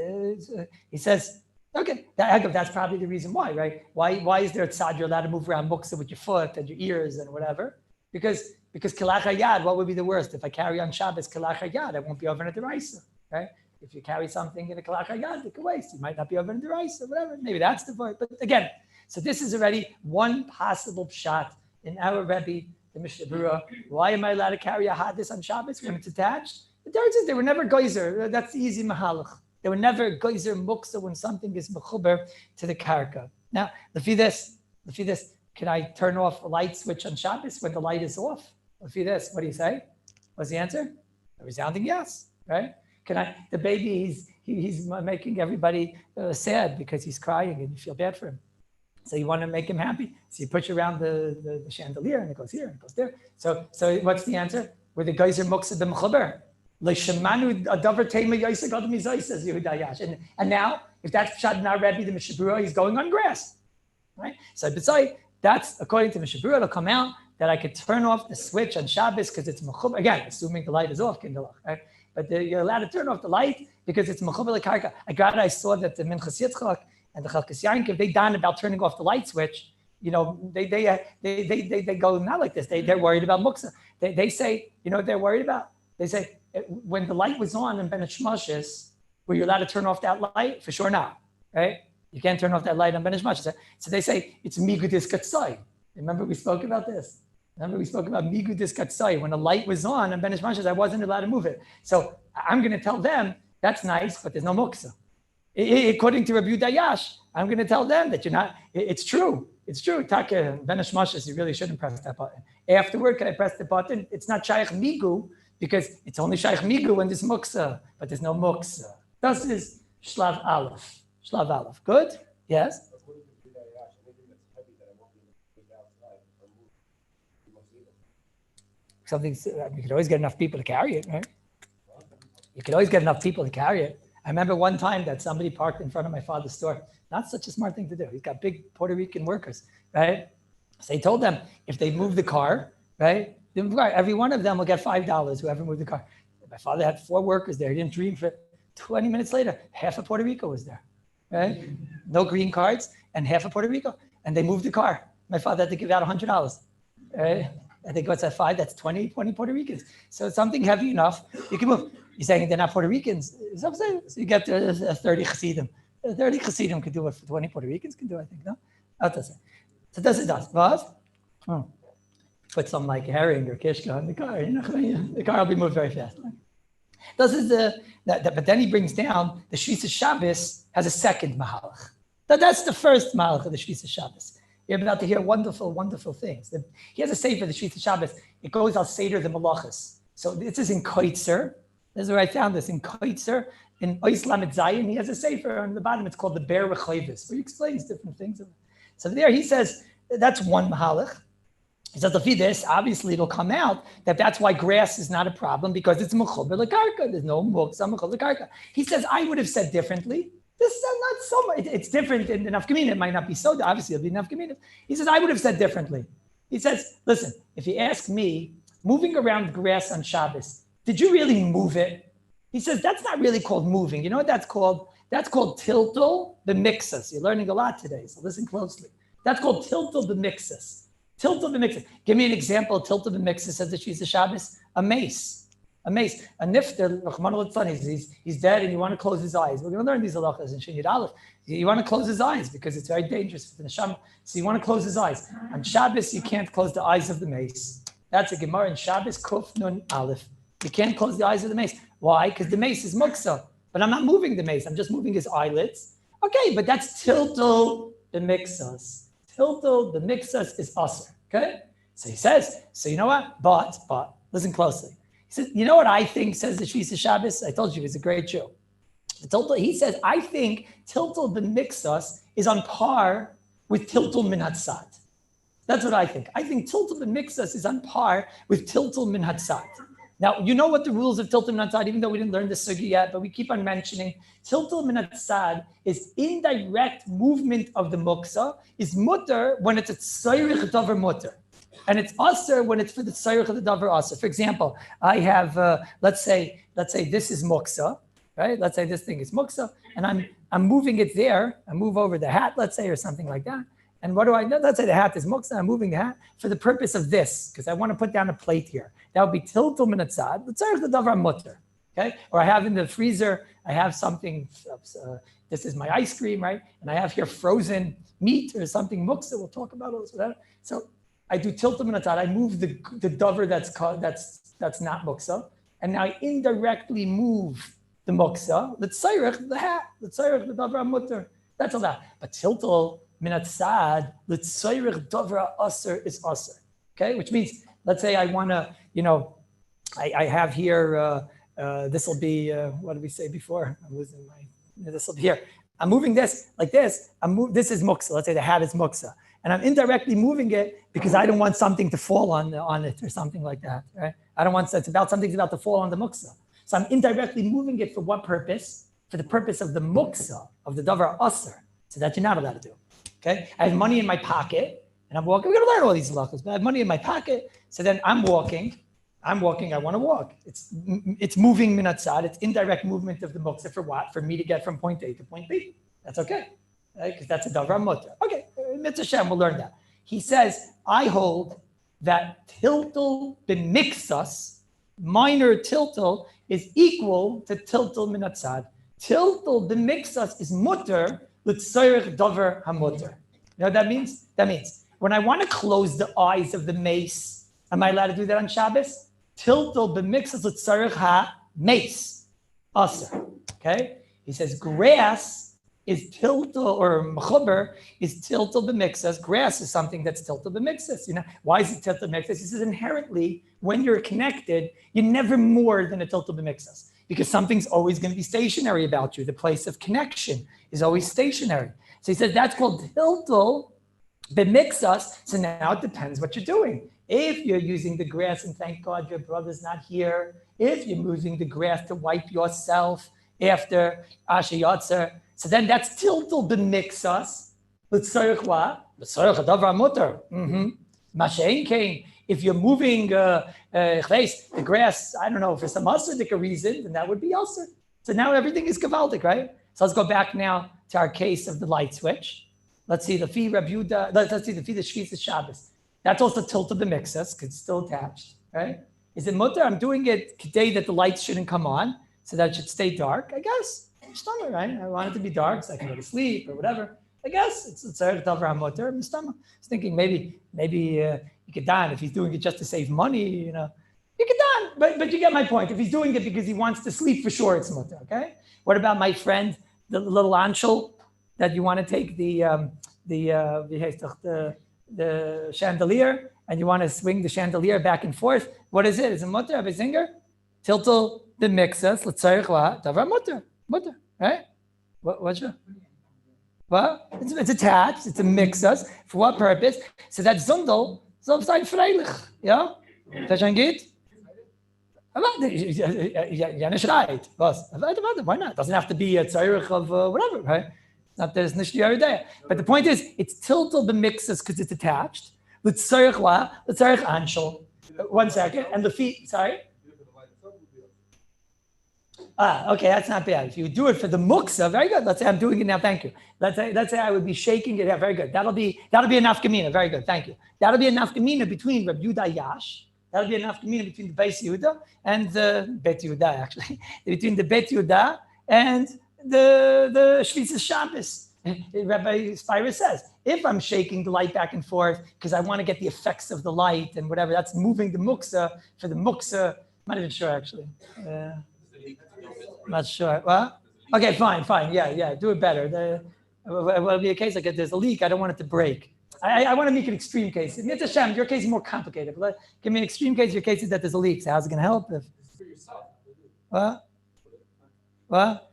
He says, okay, that's probably the reason why, right? Why is there a tzad you're allowed to move around muksa with your foot and your ears and whatever? Because kilach hayad, what would be the worst? If I carry on Shabbos kilach hayad, I won't be over in the deraisa, right? If you carry something in a kilach hayad, it could waste. You might not be over in the deraisa, whatever. Maybe that's the point. But again, so this is already one possible pshat in our Rebbe, the Mishabura. Why am I allowed to carry a hadis on Shabbos when it's attached? The difference is they were never geyser. That's the easy mahalach. They were never geyser muksa when something is mechuber to the karka. Now, lefi this, can I turn off a light switch on Shabbos when the light is off? Lefi this, what do you say? What's the answer? A resounding yes, right? Can I? The baby, he's making everybody sad because he's crying and you feel bad for him. So you want to make him happy. So you push around the chandelier and it goes here and it goes there. So what's the answer? Were the geyser muksa the mechuber? And now, if that's Pshat in our Rebbe, the Mishabura, he's going on grass, right? So that's according to Mishabura, it'll come out that I could turn off the switch on Shabbos because it's mechuber. Again, assuming the light is off, right? But you're allowed to turn off the light because it's mechuber lekarka. I saw that the Minchas Yitzchak and the Chalkas Yankov, they done about turning off the light switch. They go not like this. They're worried about muksa. They say, what they're worried about? They say, when the light was on in Ben Shmashis, were you allowed to turn off that light? For sure not, right? You can't turn off that light on Ben Shmashis. So they say it's migudis katsai. Remember we spoke about this? Remember we spoke about migudis katsai. When the light was on in Ben Shmashis, I wasn't allowed to move it. So I'm going to tell them, that's nice, but there's no muksa. According to Rabbi Dayash, I'm going to tell them that you're not, it's true. It's true. Taka, Ben Shmashis, you really shouldn't press that button. Afterward, can I press the button? It's not shaykh migu, because it's only shaykh migu when there's muksa, but there's no muksa. This is shlav aleph. Shlav aleph. Good? Yes? You could always get enough people to carry it, right? You could always get enough people to carry it. I remember one time that somebody parked in front of my father's store. Not such a smart thing to do. He's got big Puerto Rican workers, right? So he told them if they move the car, right? Every one of them will get $5, whoever moved the car. My father had 4 workers there. He didn't dream for it. 20 minutes later, half of Puerto Rico was there, right? No green cards and half of Puerto Rico. And they moved the car. My father had to give out $100, right? I think what's that 5? That's 20 Puerto Ricans. So it's something heavy enough, you can move. You're saying they're not Puerto Ricans. So you get 30 Chassidim. 30 Chassidim could do what 20 Puerto Ricans can do, I think, no? That doesn't. So does it does. What? Put some like herring or kishka in the car, the car will be moved very fast. This is but then he brings down the Shvisa Shabbos has a second mahalach. That's the first mahalach of the Shvisa Shabbos. You're about to hear wonderful, wonderful things. He has a sefer, the Shvisa Shabbos. It goes al Seder the Malachas. So this is in Koitzer. This is where I found this in Koitzer. In Ois Lamed Zayin, he has a sefer on the bottom. It's called the Ber Rechovis, where he explains different things. So there he says that's one mahalach. He says, this, obviously it'll come out that's why grass is not a problem because it's mechuber lekarka. There's no muksa mechuber lekarka. He says, I would have said differently. This is not so much. It's different in the nafkamina. It might not be so. Obviously, it'll be nafkamina. He says, I would have said differently. He says, listen, if you ask me, moving around grass on Shabbos, did you really move it? He says, that's not really called moving. You know what that's called? That's called tiltul b'mixas. You're learning a lot today, so listen closely. That's called tiltul b'mixas. Tiltul b'mixas. Give me an example of tiltul b'mixas, says the Shvisa Shabbos. A mace. A nifter, he's dead and you want to close his eyes. We're going to learn these halachas in Shin Yud Aleph. You want to close his eyes because it's very dangerous for the neshama. So you want to close his eyes. On Shabbos, you can't close the eyes of the mace. That's a Gemara in Shabbos, Kuf Nun Aleph. You can't close the eyes of the mace. Why? Because the mace is muksa. But I'm not moving the mace. I'm just moving his eyelids. Okay, but that's tiltul b'mixas. Tiltul b'mixas is asr. Okay? So he says, so you know what? But, listen closely. He says, you know what I think, says the Shvisa Shabbos? I told you he's a great Jew. He says, I think tiltul b'mixas is on par with tiltul min hatzad. That's what I think. I think tiltul b'mixas is on par with tiltul min hatzad. Now, you know what the rules of tiltul min hatzad, even though we didn't learn the sugi yet, but we keep on mentioning, tiltul min hatzad is indirect movement of the muksa, is mutter when it's a tzayrich davar mutter. And it's aser when it's for the tzayrich of the davar aser. For example, I have, let's say this is muksa, right? Let's say this thing is muksa, and I'm moving it there. I move over the hat, let's say, or something like that. And what do I know? Let's say the hat is muksa. I'm moving the hat for the purpose of this, because I want to put down a plate here. That would be tiltul min hatzad. The tzarich the davar mutter. Okay? Or I have in the freezer, I have something. This is my ice cream, right? And I have here frozen meat or something muksa. We'll talk about all this. So I do tiltul min hatzad. I move the davar that's not muksa, and now I indirectly move the muksa. The tzarich the hat. The tzarich the davar mutter. That's all that. But tiltul min hatzad, the tzayrich davar aser is aser. Okay, which means, let's say I want to, I have here, this will be, what did we say before? I'm losing this will be here. I'm moving this like this. This is muksa. Let's say the hat is muksa. And I'm indirectly moving it because I don't want something to fall on it or something like that, right? I don't want, something's about to fall on the muksa. So I'm indirectly moving it for what purpose? For the purpose of the muksa, of the davar aser. So that you're not allowed to do. Okay, I have money in my pocket and I'm walking. We're going to learn all these halachas, but I have money in my pocket. So then I'm walking. I want to walk. It's moving min hatzad. It's indirect movement of the muksa for what? For me to get from point A to point B. That's okay, right? Because that's a davar mutter. Okay, mitzvah Shem, we'll learn that. He says, I hold that tiltul b'mixas, minor tiltul, is equal to tiltul min hatzad. Tiltul b'mixas is mutter. L'tzorich davar hamutter. You know what that means? That means when I want to close the eyes of the mace, am I allowed to do that on Shabbos? Tiltul b'mixas l'tzorich ha-mace. Aser. Okay? He says grass is tiltul, or mechuber is tiltul b'mixas. Grass is something that's tiltul b'mixas. Why is it tiltul b'mixas? He says inherently, when you're connected, you're never more than a tiltul b'mixas. Because something's always going to be stationary about you. The place of connection is always stationary. So he says that's called tiltul b'mixas. So now it depends what you're doing. If you're using the grass, and thank God your brother's not here. If you're using the grass to wipe yourself, after Asher Yotzer. So then that's tiltal b'mixas. L'tzorich what? L'tzorich adavar mutter. Mashein came. If you're moving the grass, I don't know, for some hasidic reason, then that would be also. So now everything is gavaldic, right? So let's go back now to our case of the light switch. Let's see the fee Rabbi Yehuda. Let's see the fee the Shvius Shabbos. That's also tilted b'mixas because it's still attached, right? Is it mutter? I'm doing it today that the lights shouldn't come on, so that it should stay dark. I guess. Stomach, right? I want it to be dark so I can go to sleep or whatever. I guess it's a mutter. I'm thinking maybe you could don if he's doing it just to save money, you know. You could don, but you get my point. If he's doing it because he wants to sleep, for sure it's mutter. Okay. What about my friend, the little anshul, that you want to take the chandelier and you want to swing the chandelier back and forth? What is it? Is it mutter? Rabbi Zinger? Tiltal the mixas. L'tzarich what? Davar mutter, right? What's your? Well, it's attached. It's a mixas. For what purpose? So that zundel soll sein freilich. Yeah? Verstehen geht? Ja, nicht right. Was? Why not? Doesn't have to be a tzarich of whatever, right? Not there's nicht the other day. But the point is, it's tiltal b'mixas because it's attached. L'tzarich what? L'tzarich anshel. 1 second. And the feet, sorry? Okay, that's not bad. If you do it for the muksa, very good. Let's say I'm doing it now, thank you. Let's say I would be shaking it, yeah, very good. That'll be a nafkamina, very good, thank you. That'll be a nafkamina between Rabbi Yehuda Yash. That'll be a nafkamina between the Beis Yehuda and the Bet Yehuda, actually. Between the Bet Yehuda and the Shvius Shabbos. Rabbi Spira says, if I'm shaking the light back and forth because I want to get the effects of the light and whatever, that's moving the muksa for the muksa. I'm not even sure, actually. Not sure. Well, okay, fine. Yeah, do it better. Will be a case like there's a leak. I don't want it to break. I want to make an extreme case. It's a sham. Your case is more complicated. But give me an extreme case. Your case is that there's a leak. So how's it going to help? What?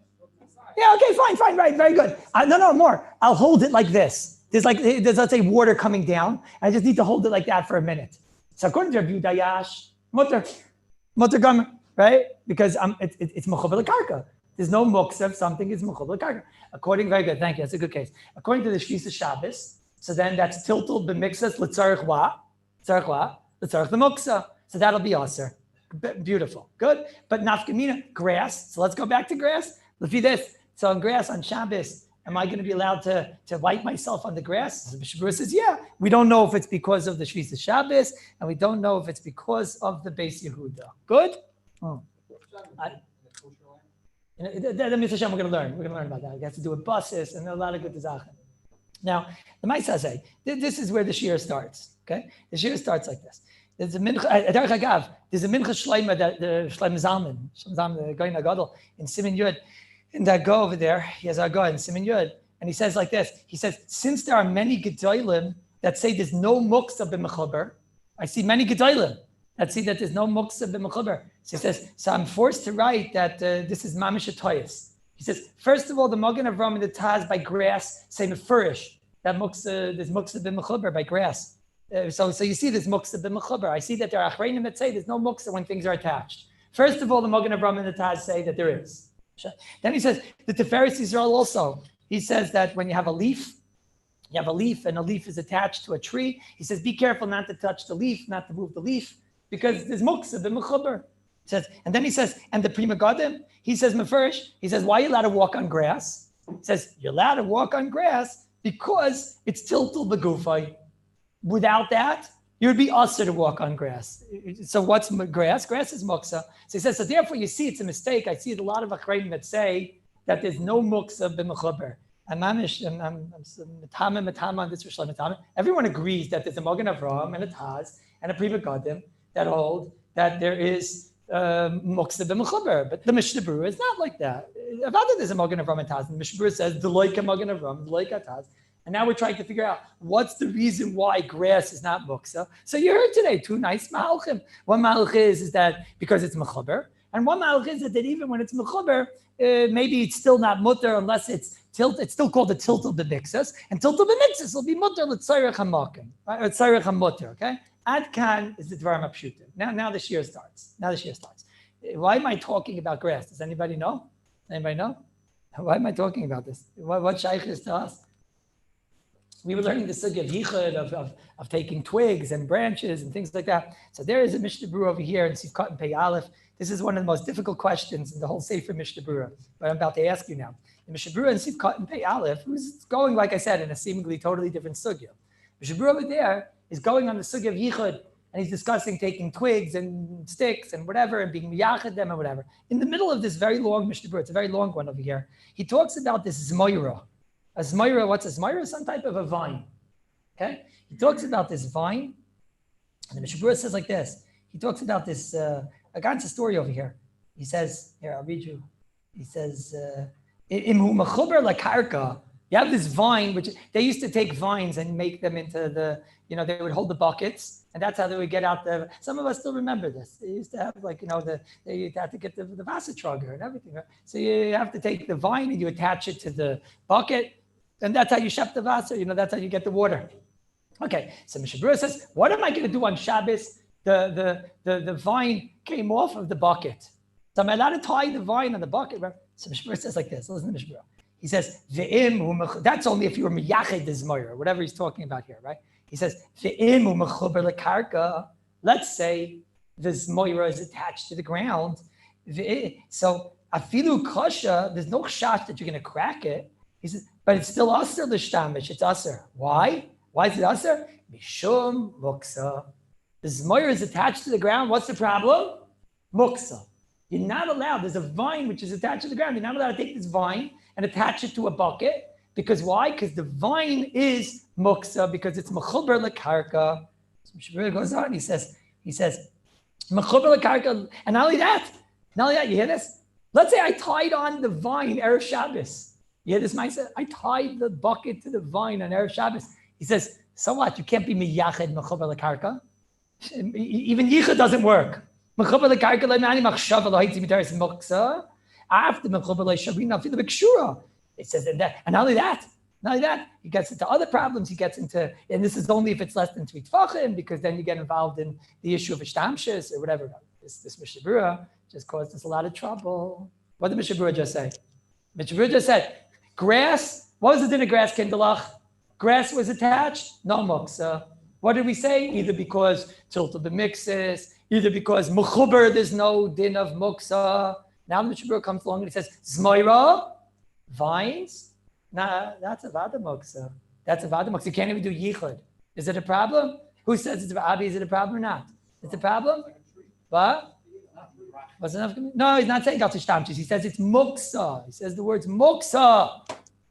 Yeah. Okay. Fine. Right. Very good. No. More. I'll hold it like this. There's let's say water coming down. I just need to hold it like that for a minute. So according to Rabbi Dayash, mutter gomer. Right? Because it's mechuber l'karka. There's no muksa if something is mechuber l'karka. Very good, thank you, that's a good case. According to the Shvius Shabbos, so then that's tiltul b'mixas l'tzarich wa? L'tzarich the muksa. So that'll be aser. Beautiful, good. But nafkamina, grass. So let's go back to grass. Let's do this. So on grass, on Shabbos, am I going to be allowed to wipe myself on the grass? The Mishabur says, yeah. We don't know if it's because of the Shvius Shabbos, and we don't know if it's because of the Beis Yehuda. Good? Oh. We're going to learn about that. We have to do with buses and a lot of good zachen. Now, the Maisa say, this is where the shir starts. Okay? The shir starts like this. There's a mincha, there's a mincha shleima, the Shleim Zalman, the Goyin HaGadol, in Siman Yud, in that go over there, he has a go in Siman Yud, and he says like this, he says, since there are many gedolim that say there's no muksa b'mechuber, I see many gedolim that see that there's no muksa b'mechuber. So he says, so I'm forced to write that this is mamish atoyas. He says, first of all, the Magen Avraham and the Taz by grass say mefurish, that muksa, there's muksa b'mechuber by grass. So you see there's muksa b'mechuber. I see that there are achreinim that say there's no muksa when things are attached. First of all, the Magen Avraham and the Taz say that there is. Then he says, the Tiferes Yisrael also, he says that when you have a leaf and a leaf is attached to a tree, he says, be careful not to touch the leaf, not to move the leaf, because there's muksa b'mechuber. Says, and then he says, and the Prima Gadim, he says, Mefurish, he says, why are you allowed to walk on grass? He says, you're allowed to walk on grass because it's tiltul begufay. Without that, you would be usher to walk on grass. So what's grass? Grass is muksa. So he says, so therefore you see it's a mistake. I see a lot of achreidim that say that there's no muksa b'mechuber. I'm metama on this Rishon metama. Everyone agrees that there's a Magen Avraham and a Taz and a Prima Gadim that hold that there is muksa b'mechuber, but the Mishnah Berurah is not like that. About that, there's a Magen Avraham and Taz. The Mishnah Berurah says the loika Magen Avraham, the loika Taz, and now we're trying to figure out what's the reason why grass is not muksa. So you heard today two nice mahalchim. One mahalch is that because it's mechuber, and one mahalch is that even when it's mechuber, maybe it's still not mutter unless it's tilt. It's still called the tiltul b'mixas, and tiltul b'mixas will be mutter l'tzarech hamakim, right? Or tzarech hamutter. Okay. Ad kan is the dvarim apshutim. Now the shir starts. Why am I talking about grass? Does anybody know? Anybody know? Why am I talking about this? What shaykh is to us? We were learning the sugya of yichud, of taking twigs and branches and things like that. So there is a Mishnah Berurah over here in Sivkot and Pei Aleph. This is one of the most difficult questions in the whole Sefer Mishnah Berurah, but I'm about to ask you now. The Mishnah Berurah in Sivkot and Pei Aleph, who's going, like I said, in a seemingly totally different sugya. Mishnah Berurah over there is going on the sugya of yichud, and he's discussing taking twigs and sticks and whatever, and being miyachid them and whatever. In the middle of this very long Mishnah Berurah, it's a very long one over here, he talks about this zmoira. A zmoira, what's a zmoira? Some type of a vine. Okay? He talks about this vine, and the Mishnah Berurah says like this. He talks about this, I got into a story over here. He says, here, I'll read you. He says, Imhu mechuber lakarka. You have this vine, which they used to take vines and make them into the, they would hold the buckets, and that's how they would get out the, some of us still remember this. They used to have they had to get the Wassertrager and everything. Right? So you have to take the vine and you attach it to the bucket, and that's how you shep the Wasser, that's how you get the water. Okay, so Mishnah Berurah says, what am I going to do on Shabbos? The vine came off of the bucket. So am I allowed to tie the vine on the bucket? Right? So Mishnah Berurah says like this, listen to Mishnah Berurah. He says, that's only if you were miyached zmoira, whatever he's talking about here, right? He says, let's say the zmoira is attached to the ground. So afilu kasha, there's no shot that you're going to crack it. He says, but it's still aser l'shtamish, it's aser. Why? Why is it aser? Mishum muksa. The zmoira is attached to the ground. What's the problem? Muksa. You're not allowed, there's a vine which is attached to the ground. You're not allowed to take this vine and attach it to a bucket. Because why? Because the vine is muksa, because it's mechuber lekarka. So Mishnah goes on, he says, mechuber lekarka, and not only that, you hear this? Let's say I tied on the vine Erev Shabbos. You hear this, Maisa? I tied the bucket to the vine on Erev Shabbos. He says, so what? You can't be miyached mechuber lekarka. Even yichud doesn't work. Mechuber lekarka le'mani machshava lo'hitzi mitaris muksa. After mechuber le'shavina afilu b'kshura. It says that, and not only that, he gets into other problems. He gets into, and this is only if it's less than 3 tefachim, because then you get involved in the issue of ishtamshus or whatever. This Mishnah Berurah just caused us a lot of trouble. What did Mishnah Berurah just say? Mishnah Berurah just said, grass. What was the din of grass, kindalach? Grass was attached, no muksa. What did we say? Either because tilt of the mixes, either because mechuber, there's no din of muksa. Now Mishnah Berurah comes along and he says, zmoira. Vines? Nah, that's a vada muksa. You can't even do yichud. Is it a problem? Who says it's Abi? Is it a problem or not? It's a problem? What? What's enough? No, he's not saying gal tishtamchis. He says it's muksa. He says the words muksa.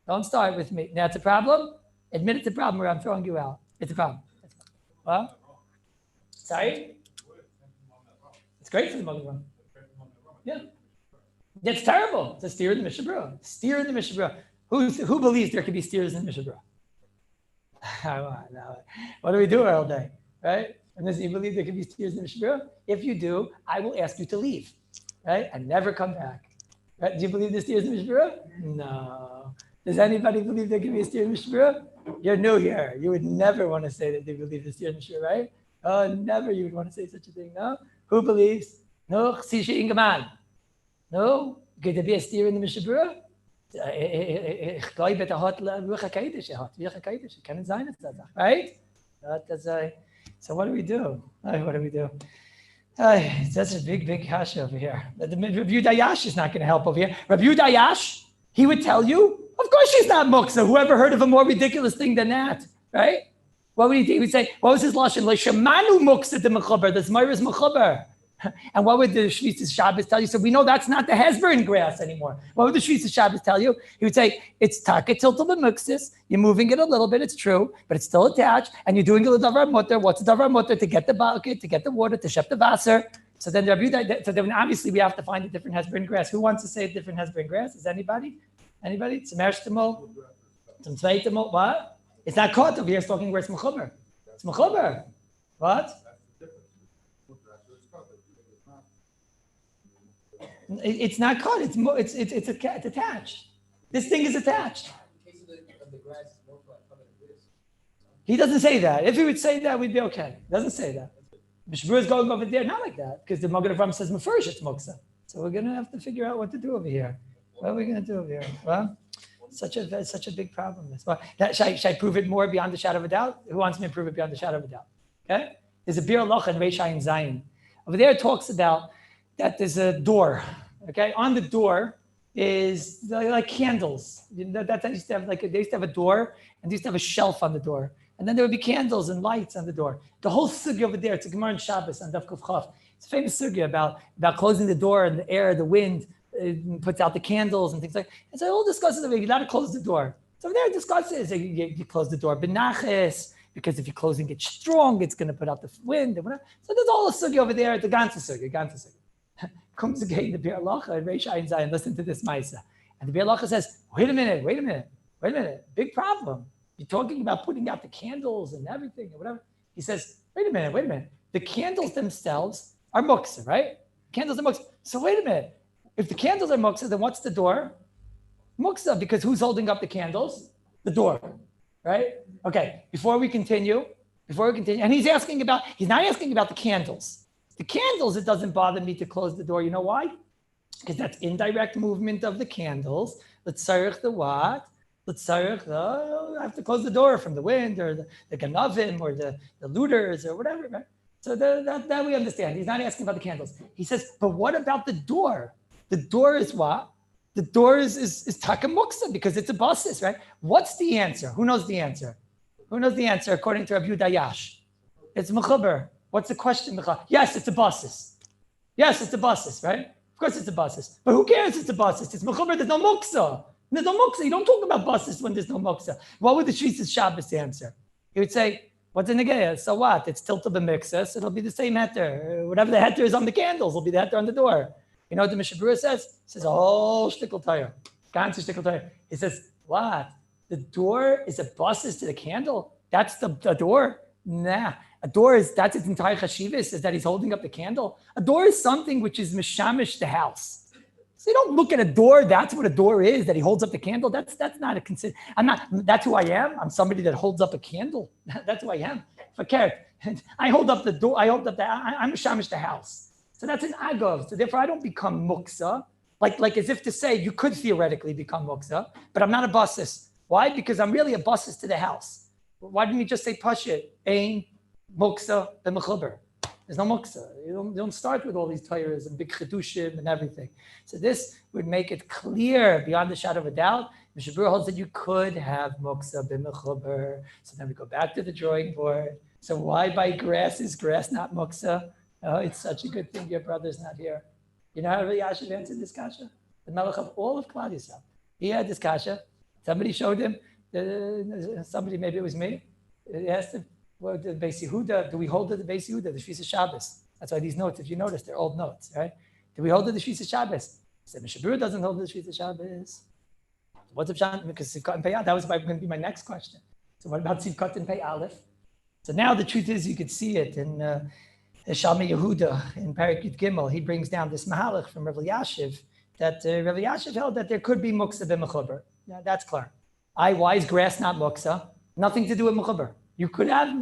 Don't start with me. Now it's a problem? Admit it's a problem or I'm throwing you out. It's a problem. What? Sorry? It's great for the mother one. Yeah. That's terrible. It's a steer in the Mishnah Berurah. Who believes there could be steers in the Mishnah Berurah? What do we do all day, right? Unless you believe there could be steers in the Mishnah Berurah. If you do, I will ask you to leave, right, and never come back. Right? Do you believe there's steers in the Mishnah Berurah? No. Does anybody believe there could be a steer in the Mishnah Berurah? You're new here. You would never want to say that they believe there's steer in the Mishnah Berurah, right? Oh, never. You would want to say such a thing. No. Who believes? No. Sisha Ingaman. No, could there be a steer in the Mishnah Berurah? Right? So what do we do? That's a big hash over here. Rabbi Dayash is not going to help over here. Rabbi Dayash, he would tell you, of course she's not muksa. Whoever heard of a more ridiculous thing than that, right? What would he do? He would say, what was his lashon? Le'shemanu muksa de mechuber. The zmoira is mechuber. And what would the Shvi'is Shabbos tell you? So we know that's not the Hezbollah grass anymore. What would the Shvi'is Shabbos tell you? He would say, it's taka tiltal b'muksis. You're moving it a little bit, it's true, but it's still attached. And you're doing a davar mutter. What's a davar mutter? To get the bucket, to get the water, to shep the Wasser. So then obviously we have to find a different Hezbollah grass. Who wants to say a different Hezbollah grass? Is anybody? Anybody? Some ershtemol? Some zweitemol? What? It's not caught over here. It's talking where it's mechuber. It's mechuber. What? It's not caught. It's attached. This thing is attached. He doesn't say that. If he would say that, we'd be okay. He doesn't say that. Mishnah Berurah is going over there, not like that, because the Magen Avraham says mefurish it's muksa. So we're gonna have to figure out what to do over here. What are we going to do here? Well, such a big problem. Well, should I prove it more beyond the shadow of a doubt? Who wants me to prove it beyond the shadow of a doubt? Okay? There's a Bir Loch and Reish Ayin Zayin. Over there it talks about that there's a door. Okay? On the door is like candles. That used to have they used to have a door and they used to have a shelf on the door. And then there would be candles and lights on the door. The whole sugya over there, it's a Gemara in Shabbos on Daf Kuf Chaf. It's a famous sugya about closing the door and the air, the wind puts out the candles and things like that. And so it all discusses you got to close the door. So there it discusses you close the door benaches, because if you're closing it strong, it's going to put out the wind and whatever. So there's all a sugya over there, the ganze sugya. Comes again the Bir Lacha and Reish Ayin Zayin, listen to this Maisa. And the Bir Lacha says, wait a minute, big problem. You're talking about putting out the candles and everything and whatever. He says, wait a minute. The candles themselves are muksa, right? Candles are muksa. So wait a minute. If the candles are muksa, then what's the door? Muksa, because who's holding up the candles? The door, right? Okay, before we continue, and he's not asking about the candles. The candles, it doesn't bother me to close the door. You know why? Because that's indirect movement of the candles. Let's tzarich the what? I have to close the door from the wind or the ganavim or the looters or whatever, right? So that we understand. He's not asking about the candles. He says, but what about the door? The door is what? The door is takamuksa because it's a basis, right? What's the answer? Who knows the answer? According to Rabbi Dayash? It's mechuber. What's the question? Yes, it's a basis. Right? Of course it's a basis. But who cares it's a basis? It's mechuber, there's no muksa. There's no muksa. You don't talk about basis when there's no muksa. What would the Shvisas Shabbos answer? He would say, what's a negeya? So what? It's tilted b'miksa, it'll be the same heter. Whatever the heter is on the candles will be the heter on the door. You know what the Mishabura says? He says, oh, shtickle tire. Ganze shtickle tire. He says, what? The door is a basis to the candle? That's the door? Nah. A door that's its entire chashivas, is that he's holding up the candle. A door is something which is mishamish the house. So you don't look at a door, that's what a door is, that he holds up the candle. That's not a consider. That's who I am. I'm somebody that holds up a candle. That's who I am. I hold up the door, I'm mishamish the house. So that's an agov. So therefore I don't become muksa, like as if to say you could theoretically become muksa, but I'm not a basis. Why? Because I'm really a basis to the house. Why didn't you just say pashit? Ein muksa b'mechuber. There's no muksa. You don't start with all these tires and big chedushim and everything. So this would make it clear beyond the shadow of a doubt. Mishabur holds that you could have muksa b'mechuber. So then we go back to the drawing board. So why by grass is grass not muksa? Oh, it's such a good thing your brother's not here. You know how Rabbi Yashiv answered this kasha? The melech of all of Klal Yisrael. He had this kasha. Somebody showed him. Somebody, maybe it was me. He asked him, well, the Beis Yehuda, do we hold to the Beis Yehuda, the Shvisas Shabbos? That's why these notes, if you notice, they're old notes, right? Do we hold to the Shvisas Shabbos? He said, Mishabur doesn't hold to the Shvisas Shabbos. What's up, John? Because Sivkot and Pei Aleph, that was going to be my next question. So what about Sivkot and Pei Aleph? So now the truth is, you could see it in Shalmei Yehuda, in Parak Yud Gimel. He brings down this mahalach from Rabbi Yashiv, that Rabbi Yashiv held that there could be muksa b'mechuber. Yeah, that's clear. Why is grass not muksa? Nothing to do with mechuber. You can have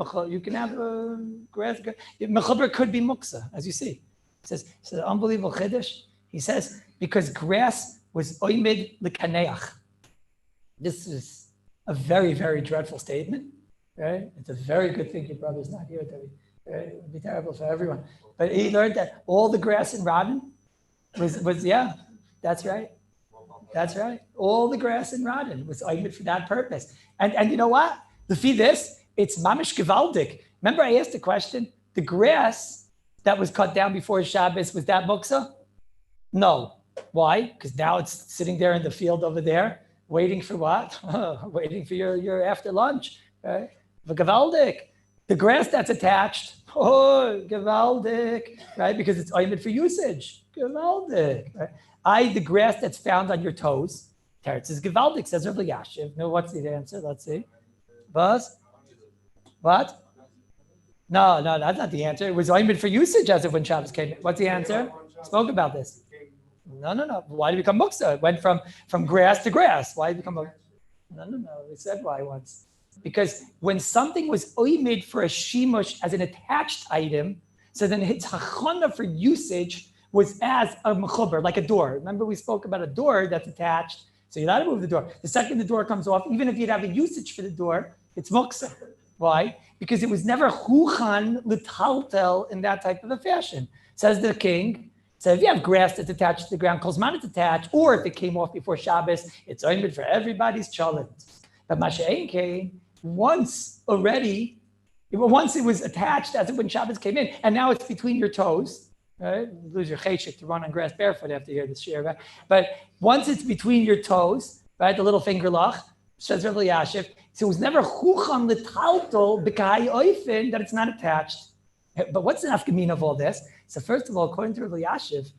grass. Mechuber could be muksa, as you see. He says unbelievable chiddush. He says because grass was oimid l'kaneach. This is a very, very dreadful statement, right? It's a very good thing your brother's not here. It would be terrible for everyone. But he learned that all the grass in Rodden was yeah, that's right. That's right. All the grass in Rodden was oimid for that purpose. And you know what? To feed this, it's mamish gevaldik. Remember I asked the question, the grass that was cut down before Shabbos, was that muksa? No. Why? Because now it's sitting there in the field over there, waiting for what? Waiting for your after lunch, right? The gevaldik. The grass that's attached, gevaldik, right? Because it's oimid for usage. Gevaldik, right? The grass that's found on your toes, teretz is gevaldik, says Rabbi Yashiv. No, what's the answer? Let's see. Buzz? What? No, that's not the answer. It was oimid for usage as of when Shabbos came in. What's the answer? Spoke about this. No. Why did it become muksa? It went from grass to grass. Why did it become muksa? No. We said why once. Because when something was oimid for a shimush as an attached item, so then its hachana for usage was as a mechuber, like a door. Remember we spoke about a door that's attached, so you're allowed to move the door. The second the door comes off, even if you'd have a usage for the door, it's muksa. Why? Because it was never huchan l'taltel in that type of a fashion. Says the king. So if you have grass that's attached to the ground, kolzman it's attached, or if it came off before Shabbos, it's oimid for everybody's chalent. But Masha'en came once it was attached as when Shabbos came in, and now it's between your toes. Right? You lose your cheshik to run on grass barefoot after you hear this shir, right? But once it's between your toes, right, the little finger lach, says Rabbi Yashiv, so it was never chucham l'taltol b'kai oifen that it's not attached. But what's the nafkamina of all this? So first of all, according to Rabbi Yashiv,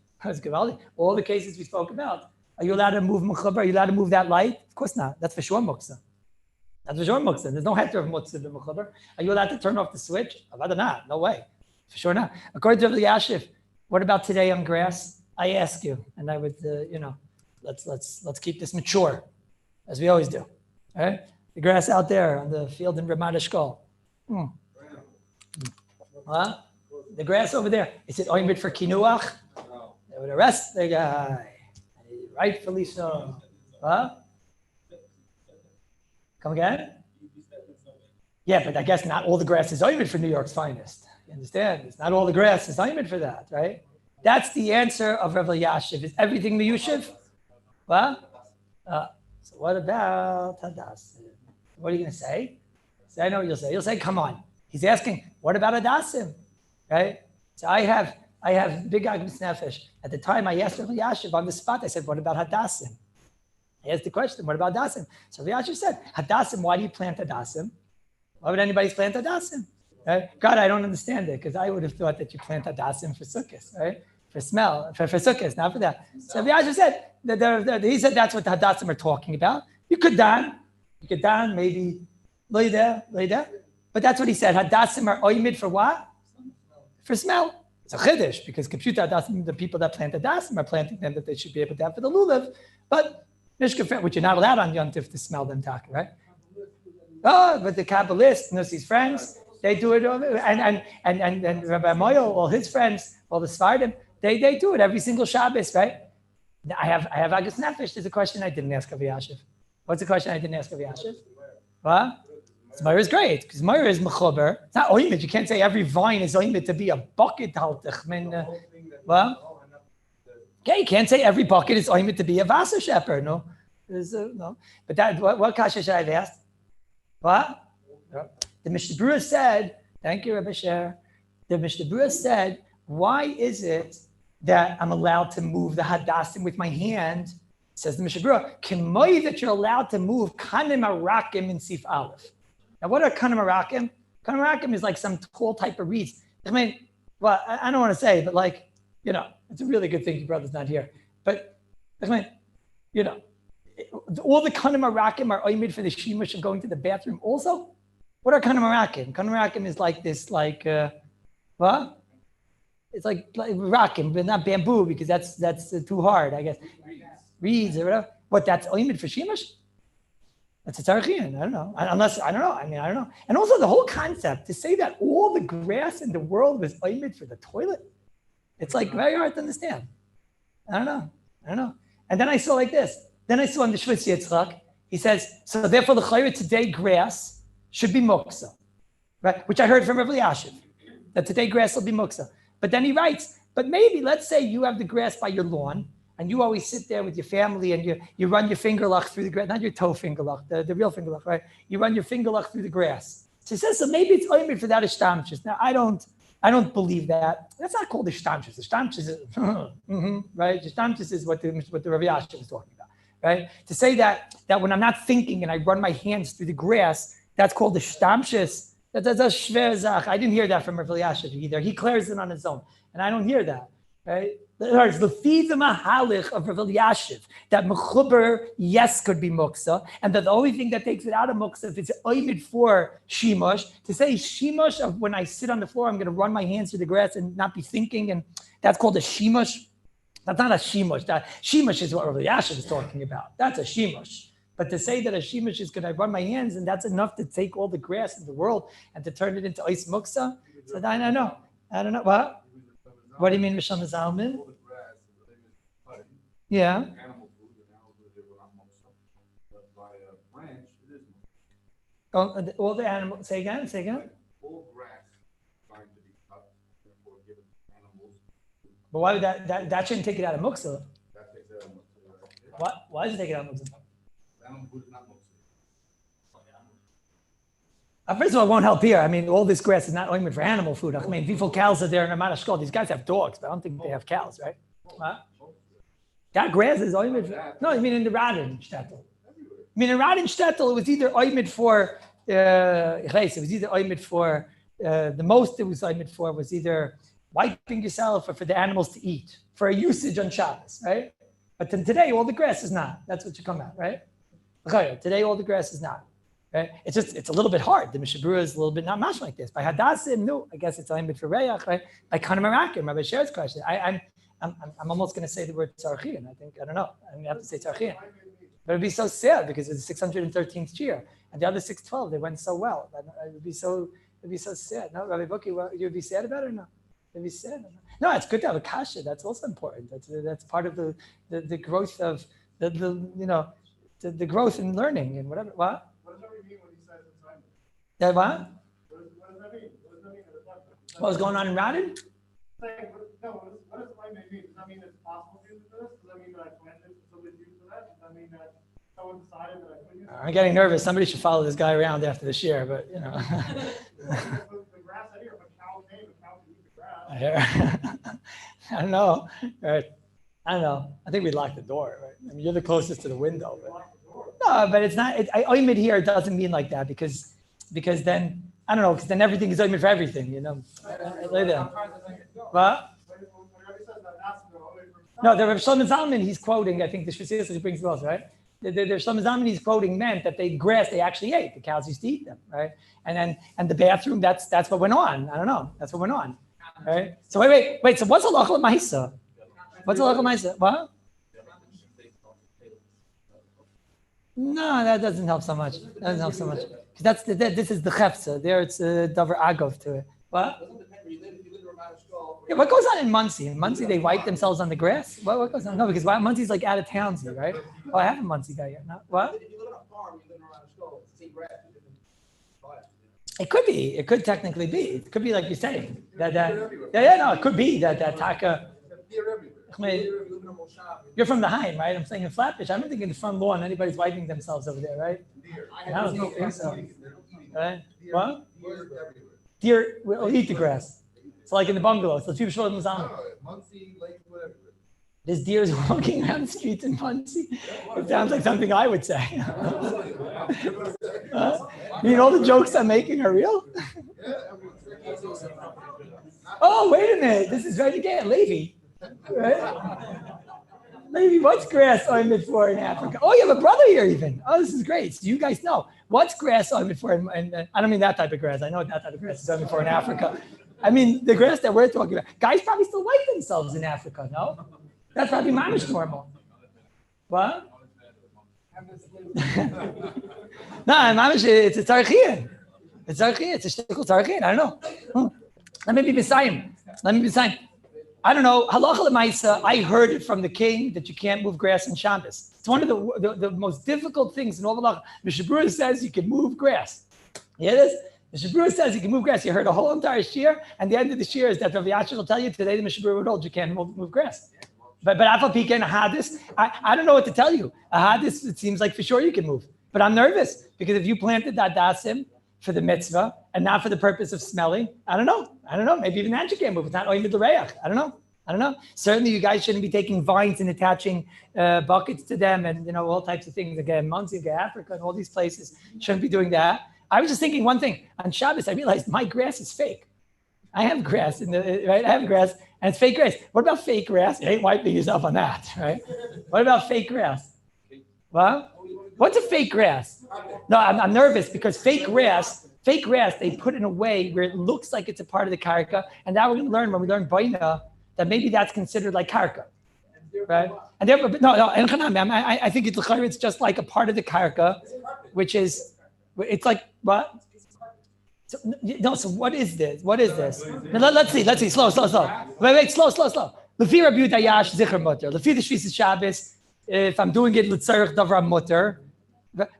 all the cases we spoke about, are you allowed to move mechuber? Are you allowed to move that light? Of course not. That's for sure muksa. That's for sure muksa. There's no heter of muksa in mechuber. Are you allowed to turn off the switch? Rather not. No way. For sure not. According to Rabbi Yashiv, what about today on grass? I ask you, and I would, let's keep this mature, as we always do. All right? The grass out there on the field in Ramat Eshkol. Huh? The grass over there, is it oimid for kinuach? They would arrest the guy. Rightfully so. Huh? Come again? Yeah, but I guess not all the grass is oimid for New York's finest. You understand? It's not all the grass is oimid for that, right? That's the answer of Rabbi Yashiv. Is everything miyushiv? What? So what about Hadassim? What are you going to say? So I know what you'll say. You'll say, come on. He's asking, what about Hadassim? Right? So I have big agmas nefesh. At the time I asked Rabbi Yashiv on the spot, I said, what about Hadassim? I asked the question, what about Hadassim? So Rabbi Yashiv said, Hadassim, why do you plant Hadassim? Why would anybody plant Hadassim? Right? God, I don't understand it, because I would have thought that you plant Hadassim for sukkahs, right? For smell, for sukkahs, not for that. So Rabbi Yashiv said, he said that's what the Hadassim are talking about. You could dan, maybe lay there. But that's what he said. Hadassim are oimid for what? For smell. It's a chiddush, because Kipshuta Hadassim, the people that plant Hadassim are planting them that they should be able to have for the lulav. But Mishkafet, which you're not allowed on Yom Tif to smell them talking, right? Oh, but the Kabbalists, his friends, they do it, and Rabbi Moyo, all his friends, all the Svardim, they do it every single Shabbos, right? I have Agus Nefesh. There's a question I didn't ask Rabbi Yashiv. What's the question I didn't ask Rabbi Yashiv? What? Zman is great, because Zman is mechuber. It's not oimid. You can't say every vine is oimid to be a bucket haltich. Well, okay, you can't say every bucket is oimid to be a Wasser shepherd. No, no. But that what kasha should I have asked? What? The Mishnah Berurah said, thank you, Rabbi Sher. The Mishnah Berurah said, why is it that I'm allowed to move the Hadassim with my hand? Says the Mishnah Berurah, K'moi that you're allowed to move kanim arakim in Sif Aleph. Now, what are kanim arakim? Kanim arakim is like some tall type of reeds. I mean, well, I don't want to say, but like, it's a really good thing your brother's not here. But, I mean, all the kanim arakim are oimid for the shimush of going to the bathroom also. What are kanim arakim? Kanim arakim is like this, what? It's like rakim, but not bamboo, because that's too hard, I guess. Reeds or whatever. What, that's oimid for shimush? That's a tarichian. I don't know. I don't know. And also the whole concept to say that all the grass in the world was oimid for the toilet, it's like very hard to understand. I don't know. And then I saw like this. Then I saw in the Shvitz Yitzchak, he says, so therefore the chayre today grass should be muksa, right? Which I heard from Rabbi Yashiv, that today grass will be muksa. But then he writes, but maybe let's say you have the grass by your lawn, and you always sit there with your family and you run your finger lach through the grass, not your toe finger lach, the real finger lach, right? You run your finger lach through the grass. So he says, so maybe it's oimid for that ishtamshus. Now, I don't believe that. That's not called ishtamshus. Ishtamshus is, right? Ishtamshus is what the Rabbi Yashiv is talking about, right? To say that when I'm not thinking and I run my hands through the grass, that's called ishtamshus. That's a shver zach. I didn't hear that from Rabbi Yashiv either. He clears it on his own, and I don't hear that, right? There's the feed the mahalich of Rabbi Yashiv that mechuber yes could be muksa, and that the only thing that takes it out of muksa if it's oimid for shimush. To say shimush of when I sit on the floor, I'm going to run my hands through the grass and not be thinking, and that's called a shimush. That's not a shimush. That shimush is what Rabbi Yashiv is talking about. That's a shimush. But to say that a shimush is going to run my hands and that's enough to take all the grass in the world and to turn it into ice muksa, so I don't know. What? What do you mean, Misham Zalman? Yeah. Animal food, and animal food, they will not muksa. But by a branch, it is muksa. All the animals. Say again. All grass trying to be cut, therefore given to animals. But why would that shouldn't take it out of muksa? That takes it out of muksa. What? Why does it take it out of muksa? Animal food is not muksa. First of all, it won't help here. I mean, all this grass is not ointment for animal food. I mean, people cows are there in Amana. These guys have dogs, but I don't think they have cows, right? What? That grass is ointment for... No, I mean in the Radin shtetl. I mean in Radin shtetl, it was either ointment for... it was either ointment for... the most it was ointment for was either wiping yourself or for the animals to eat, for a usage on Shabbos, right? But then today, all the grass is not. That's what you come at, right? Okay, today, all the grass is not. Right? It's a little bit hard. The Mishabura is a little bit not much like this. By Hadassim, no, I guess it's a little bit for Reyach, right? By Kanamarakim, Rabbi Sher's question. I'm almost going to say the word Tzarchian. I don't know. I have to say Tzarchian. But it'd be so sad because it's the 613th year. And the other 612, they went so well. It'd be so sad. No, Rabbi Buki, you'd be sad about it or no? It'd be sad. No, it's good to have a kasha. That's also important. That's part of the growth of the growth in learning and whatever. What? What does that mean when he says it's time? Yeah, what? What does that mean? What does that mean? What was going on in Radin? What does time mean? Does that mean it's possible to use this? Does that mean that I planted somebody's use for that? Does that mean that someone decided that I could use it? I'm getting nervous. Somebody should follow this guy around after this year, but you know. The grass I hear, if a cow came, a cow could eat the grass. I don't know. Right. I don't know. I think we locked the door, right? I mean, you're the closest to the window. But... No, but it's not. Oimid here doesn't mean like that because then I don't know because then everything is oimid for everything, you know. What? No, the Rav Shlomo Zalman he's quoting. I think the Shvizis brings both, right? The Shlomo Zalman he's quoting meant that they grass they actually ate. The cows used to eat them, right? And the bathroom that's what went on. I don't know. That's what went on, right? So wait. So what's halacha l'maisa? What's halacha l'maisa? What? No, that doesn't help so much. Because this is the chefza. There it's davar agov to it. What? Yeah, what goes on in Muncie? In Muncie, they wipe themselves on the grass? What goes on? No, because Muncie's like out of town here, right? Oh, I have a Muncie guy here. No, what? If you live on a farm, you live around a skull, it's the same grass. It could be. It could technically be. It could be like you're saying. No, it could be that taka. You're from the Haim, right? I'm saying in Flatfish. I don't think in the front lawn anybody's wiping themselves over there, right? I don't think so. Right? What? Deer will eat the grass. It's like in the bungalows. So people show them Muncie, Lake, whatever. There's deers walking around the streets in Muncie. It sounds like something I would say. You mean all the jokes I'm making are real? Oh, wait a minute. This is right again. Levi. Right? Levi, what's grass ointment for in Africa? Oh, you have a brother here even. Oh, this is great. So you guys know. What's grass ointment for? And I don't mean that type of grass. I know what that type of grass is ointment for in Africa. I mean the grass that we're talking about. Guys probably still wipe themselves in Africa, no? That's probably mamish normal. What? No, mamish, it's a tzarchian. It's tzarchian. It's a shtickle tzarchian. I don't know. Let me be beside. I don't know. Halacha l'maisa. I heard it from the king that you can't move grass in Shabbos. It's one of the most difficult things in all halacha. Mishabura says you can move grass. Yeah, it is. Mishabura says you can move grass. You heard a whole entire shir, and the end of the shir is that Rav Yasher will tell you today the Mishabura would hold you can't move grass. But afal pikein ahadis, I don't know what to tell you. Ahadis, it seems like for sure you can move. But I'm nervous because if you planted that dasim for the mitzvah and not for the purpose of smelling, I don't know. Maybe even that you can't move. It's not oimid l'reach. I don't know. Certainly you guys shouldn't be taking vines and attaching buckets to them and all types of things. Again, Muncie, Africa, and all these places shouldn't be doing that. I was just thinking one thing. On Shabbos, I realized my grass is fake. I have grass right? I have grass. And it's fake grass. What about fake grass? You ain't wiping yourself on that, right? What about fake grass? What? What's a fake grass? No, I'm nervous because fake grass, they put in a way where it looks like it's a part of the karka. And now we're going to learn when we learn baina that maybe that's considered like karka, right? And therefore, I think it's just like a part of the karka, which is, it's like, what? So what is this? Let's see. Slow. Wait, slow. Lefi Rabbi Dayash Zichar Mutter. Lefi the Shvis Shabbos, if I'm doing it L'tzarech Davar Mutter.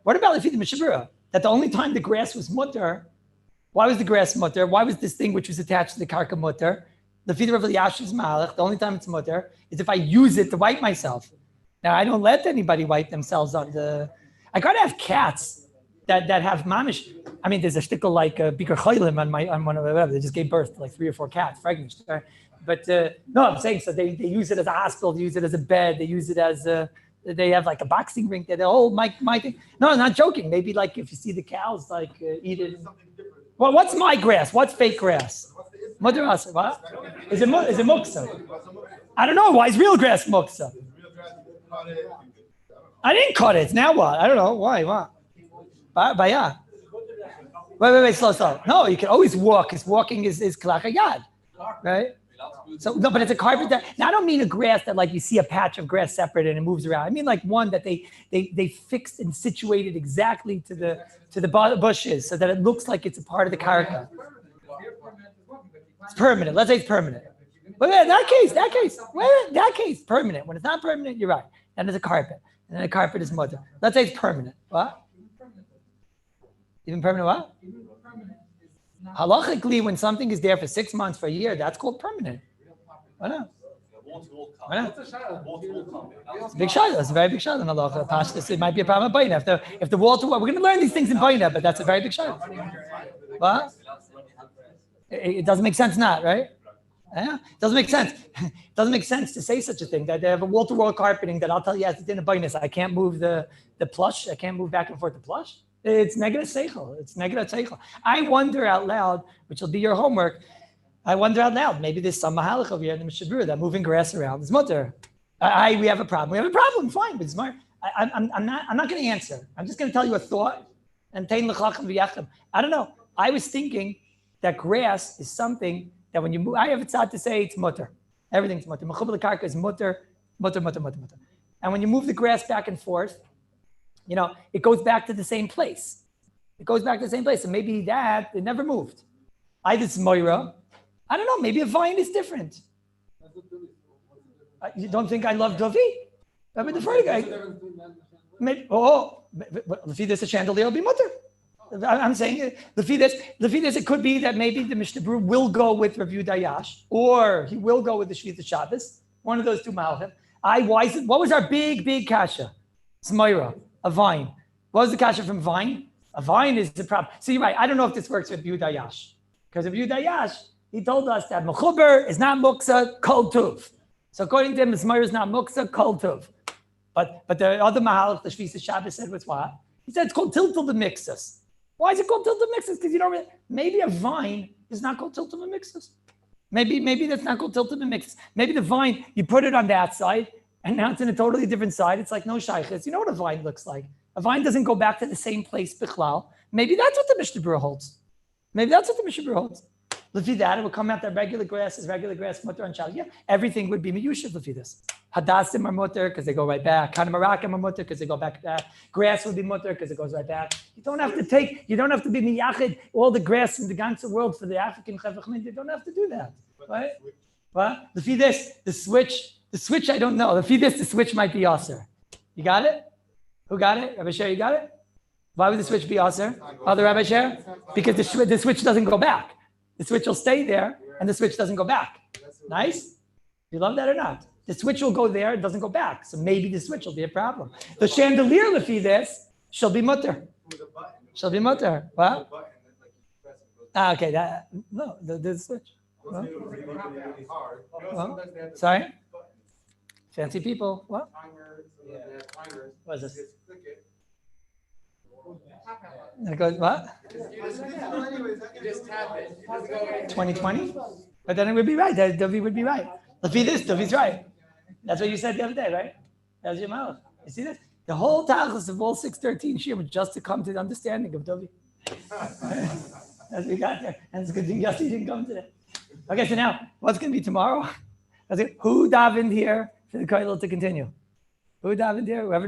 What about Lefi the Mishabura? That the only time the grass was Mutter, why was the grass Mutter? Why was this thing which was attached to the Karka Mutter? Lefi the Rabbi Yashiv's Malach, the only time it's Mutter is if I use it to wipe myself. Now, I don't let anybody wipe themselves on the... I gotta have cats that have mamish. I mean, there's a shtickle like Biker Cholim on one of the whatever. They just gave birth to like 3 or 4 cats, pregnant. But no, I'm saying, so they use it as a hospital, they use it as a bed, they use it as they have like a boxing rink. They my thing. No, I'm not joking. Maybe like if you see the cows like eat it. Well, what's my grass? What's fake grass? What? Is it muksa? I don't know. Why is real grass muksa? I didn't cut it. Now what? I don't know. Why? What? But yeah. Wait, slow. No, you can always walk, because walking is kalachayad, right? So no, but it's a carpet that. Now I don't mean a grass that like you see a patch of grass separate and it moves around. I mean like one that they fixed and situated exactly to the bushes so that it looks like it's a part of the karka. It's permanent. Let's say it's permanent. But in that case, permanent. When it's not permanent, you're right. Then there's a carpet. And then the carpet is mutter. Let's say it's permanent. What? Even permanent what? Halachically, when something is there for 6 months, for a year, that's called permanent. Why not? Why not? It's a big shayla. It's a very big shayla in halacha. Pashtus, it might be a problem of baina. If the wall to wall, we're going to learn these things in baina, but that's a very big shayla. What? It doesn't make sense, not right? Yeah, it doesn't make sense. It doesn't make sense to say such a thing, that they have a wall-to-wall carpeting that I'll tell you as it's in a bonus. I can't move the plush. I can't move back and forth the plush. It's negative seichel. It's negative seichel. I wonder out loud, which will be your homework. I wonder out loud. Maybe there's some mahalach over here in the Mishabura that moving grass around is mutter. We have a problem. We have a problem. Fine, but Zman. I'm not going to answer. I'm just going to tell you a thought. And tein l'chacham v'yacham. I don't know. I was thinking that grass is something that when you move, I have a tzad to say it's mutter. Everything's mutter. Mechubel karka is mutter. And when you move the grass back and forth, you know, it goes back to the same place. So maybe that, it never moved. Either it's moira. I don't know. Maybe a vine is different. You don't think I love Davi? I mean, the first guy. Maybe, this a chandelier will be mutter. I'm saying this, it could be that maybe the Mishnah Berurah will go with Rabbi Dayash, or he will go with the Shvita Shabbos. One of those two malachim. What was our big kasha? It's moira, a vine. What was the kasha from vine? A vine is the problem. So you're right. I don't know if this works with Rabbi Dayash, because Rabbi Dayash, he told us that mechuber is not muksa, kol tuv. So according to him, moira is not muksa, kol tuv. But the other mahalach, the Shvita Shabbos said was what? He said it's called tiltul the mixus. Why is it called tiltul mixus? Because you don't really, maybe a vine is not called tiltul mixus. Maybe that's not called tiltul mixus. Maybe the vine, you put it on that side, and now it's in a totally different side. It's like no shaykhis. You know what a vine looks like? A vine doesn't go back to the same place, bichlal. Maybe that's what the Mishnah Berurah holds. Lefi that, it would come out that regular grass is regular grass, mutter and shal. Yeah, everything would be miyushiv lefi this. Hadassim are mutter because they go right back. Kanamarakim are mutter because they go back. Grass would be mutter because it goes right back. You don't have to be miyachid all the grass in the ganze world for the African chevachmin. You don't have to do that, right? What? Lefi this, the switch I don't know. Lefi this, the switch might be aser. You got it? Who got it? Rabbi Sher, you got it? Why would the switch be aser? Other Rabbi Sher? Because the switch doesn't go back. The switch will stay there, and the switch doesn't go back. Nice? You love that or not? The switch will go there, it doesn't go back. So maybe the switch will be a problem. The chandelier, lefi this, shall be mutter. What? Okay, the switch. Sorry? Fancy people. What? What is this? And it goes, what? 2020? But then it would be right. Davi would be right. Lefi this, Davi's right. That's what you said the other day, right? That was your mouth. You see this? The whole tachlis of all 613 shir was just to come to the understanding of Davi. As we got there. And it's good thing Yossi didn't come today. Okay, so now, what's going to be tomorrow? Who davened here for the kollel to continue? Who davened here? Whoever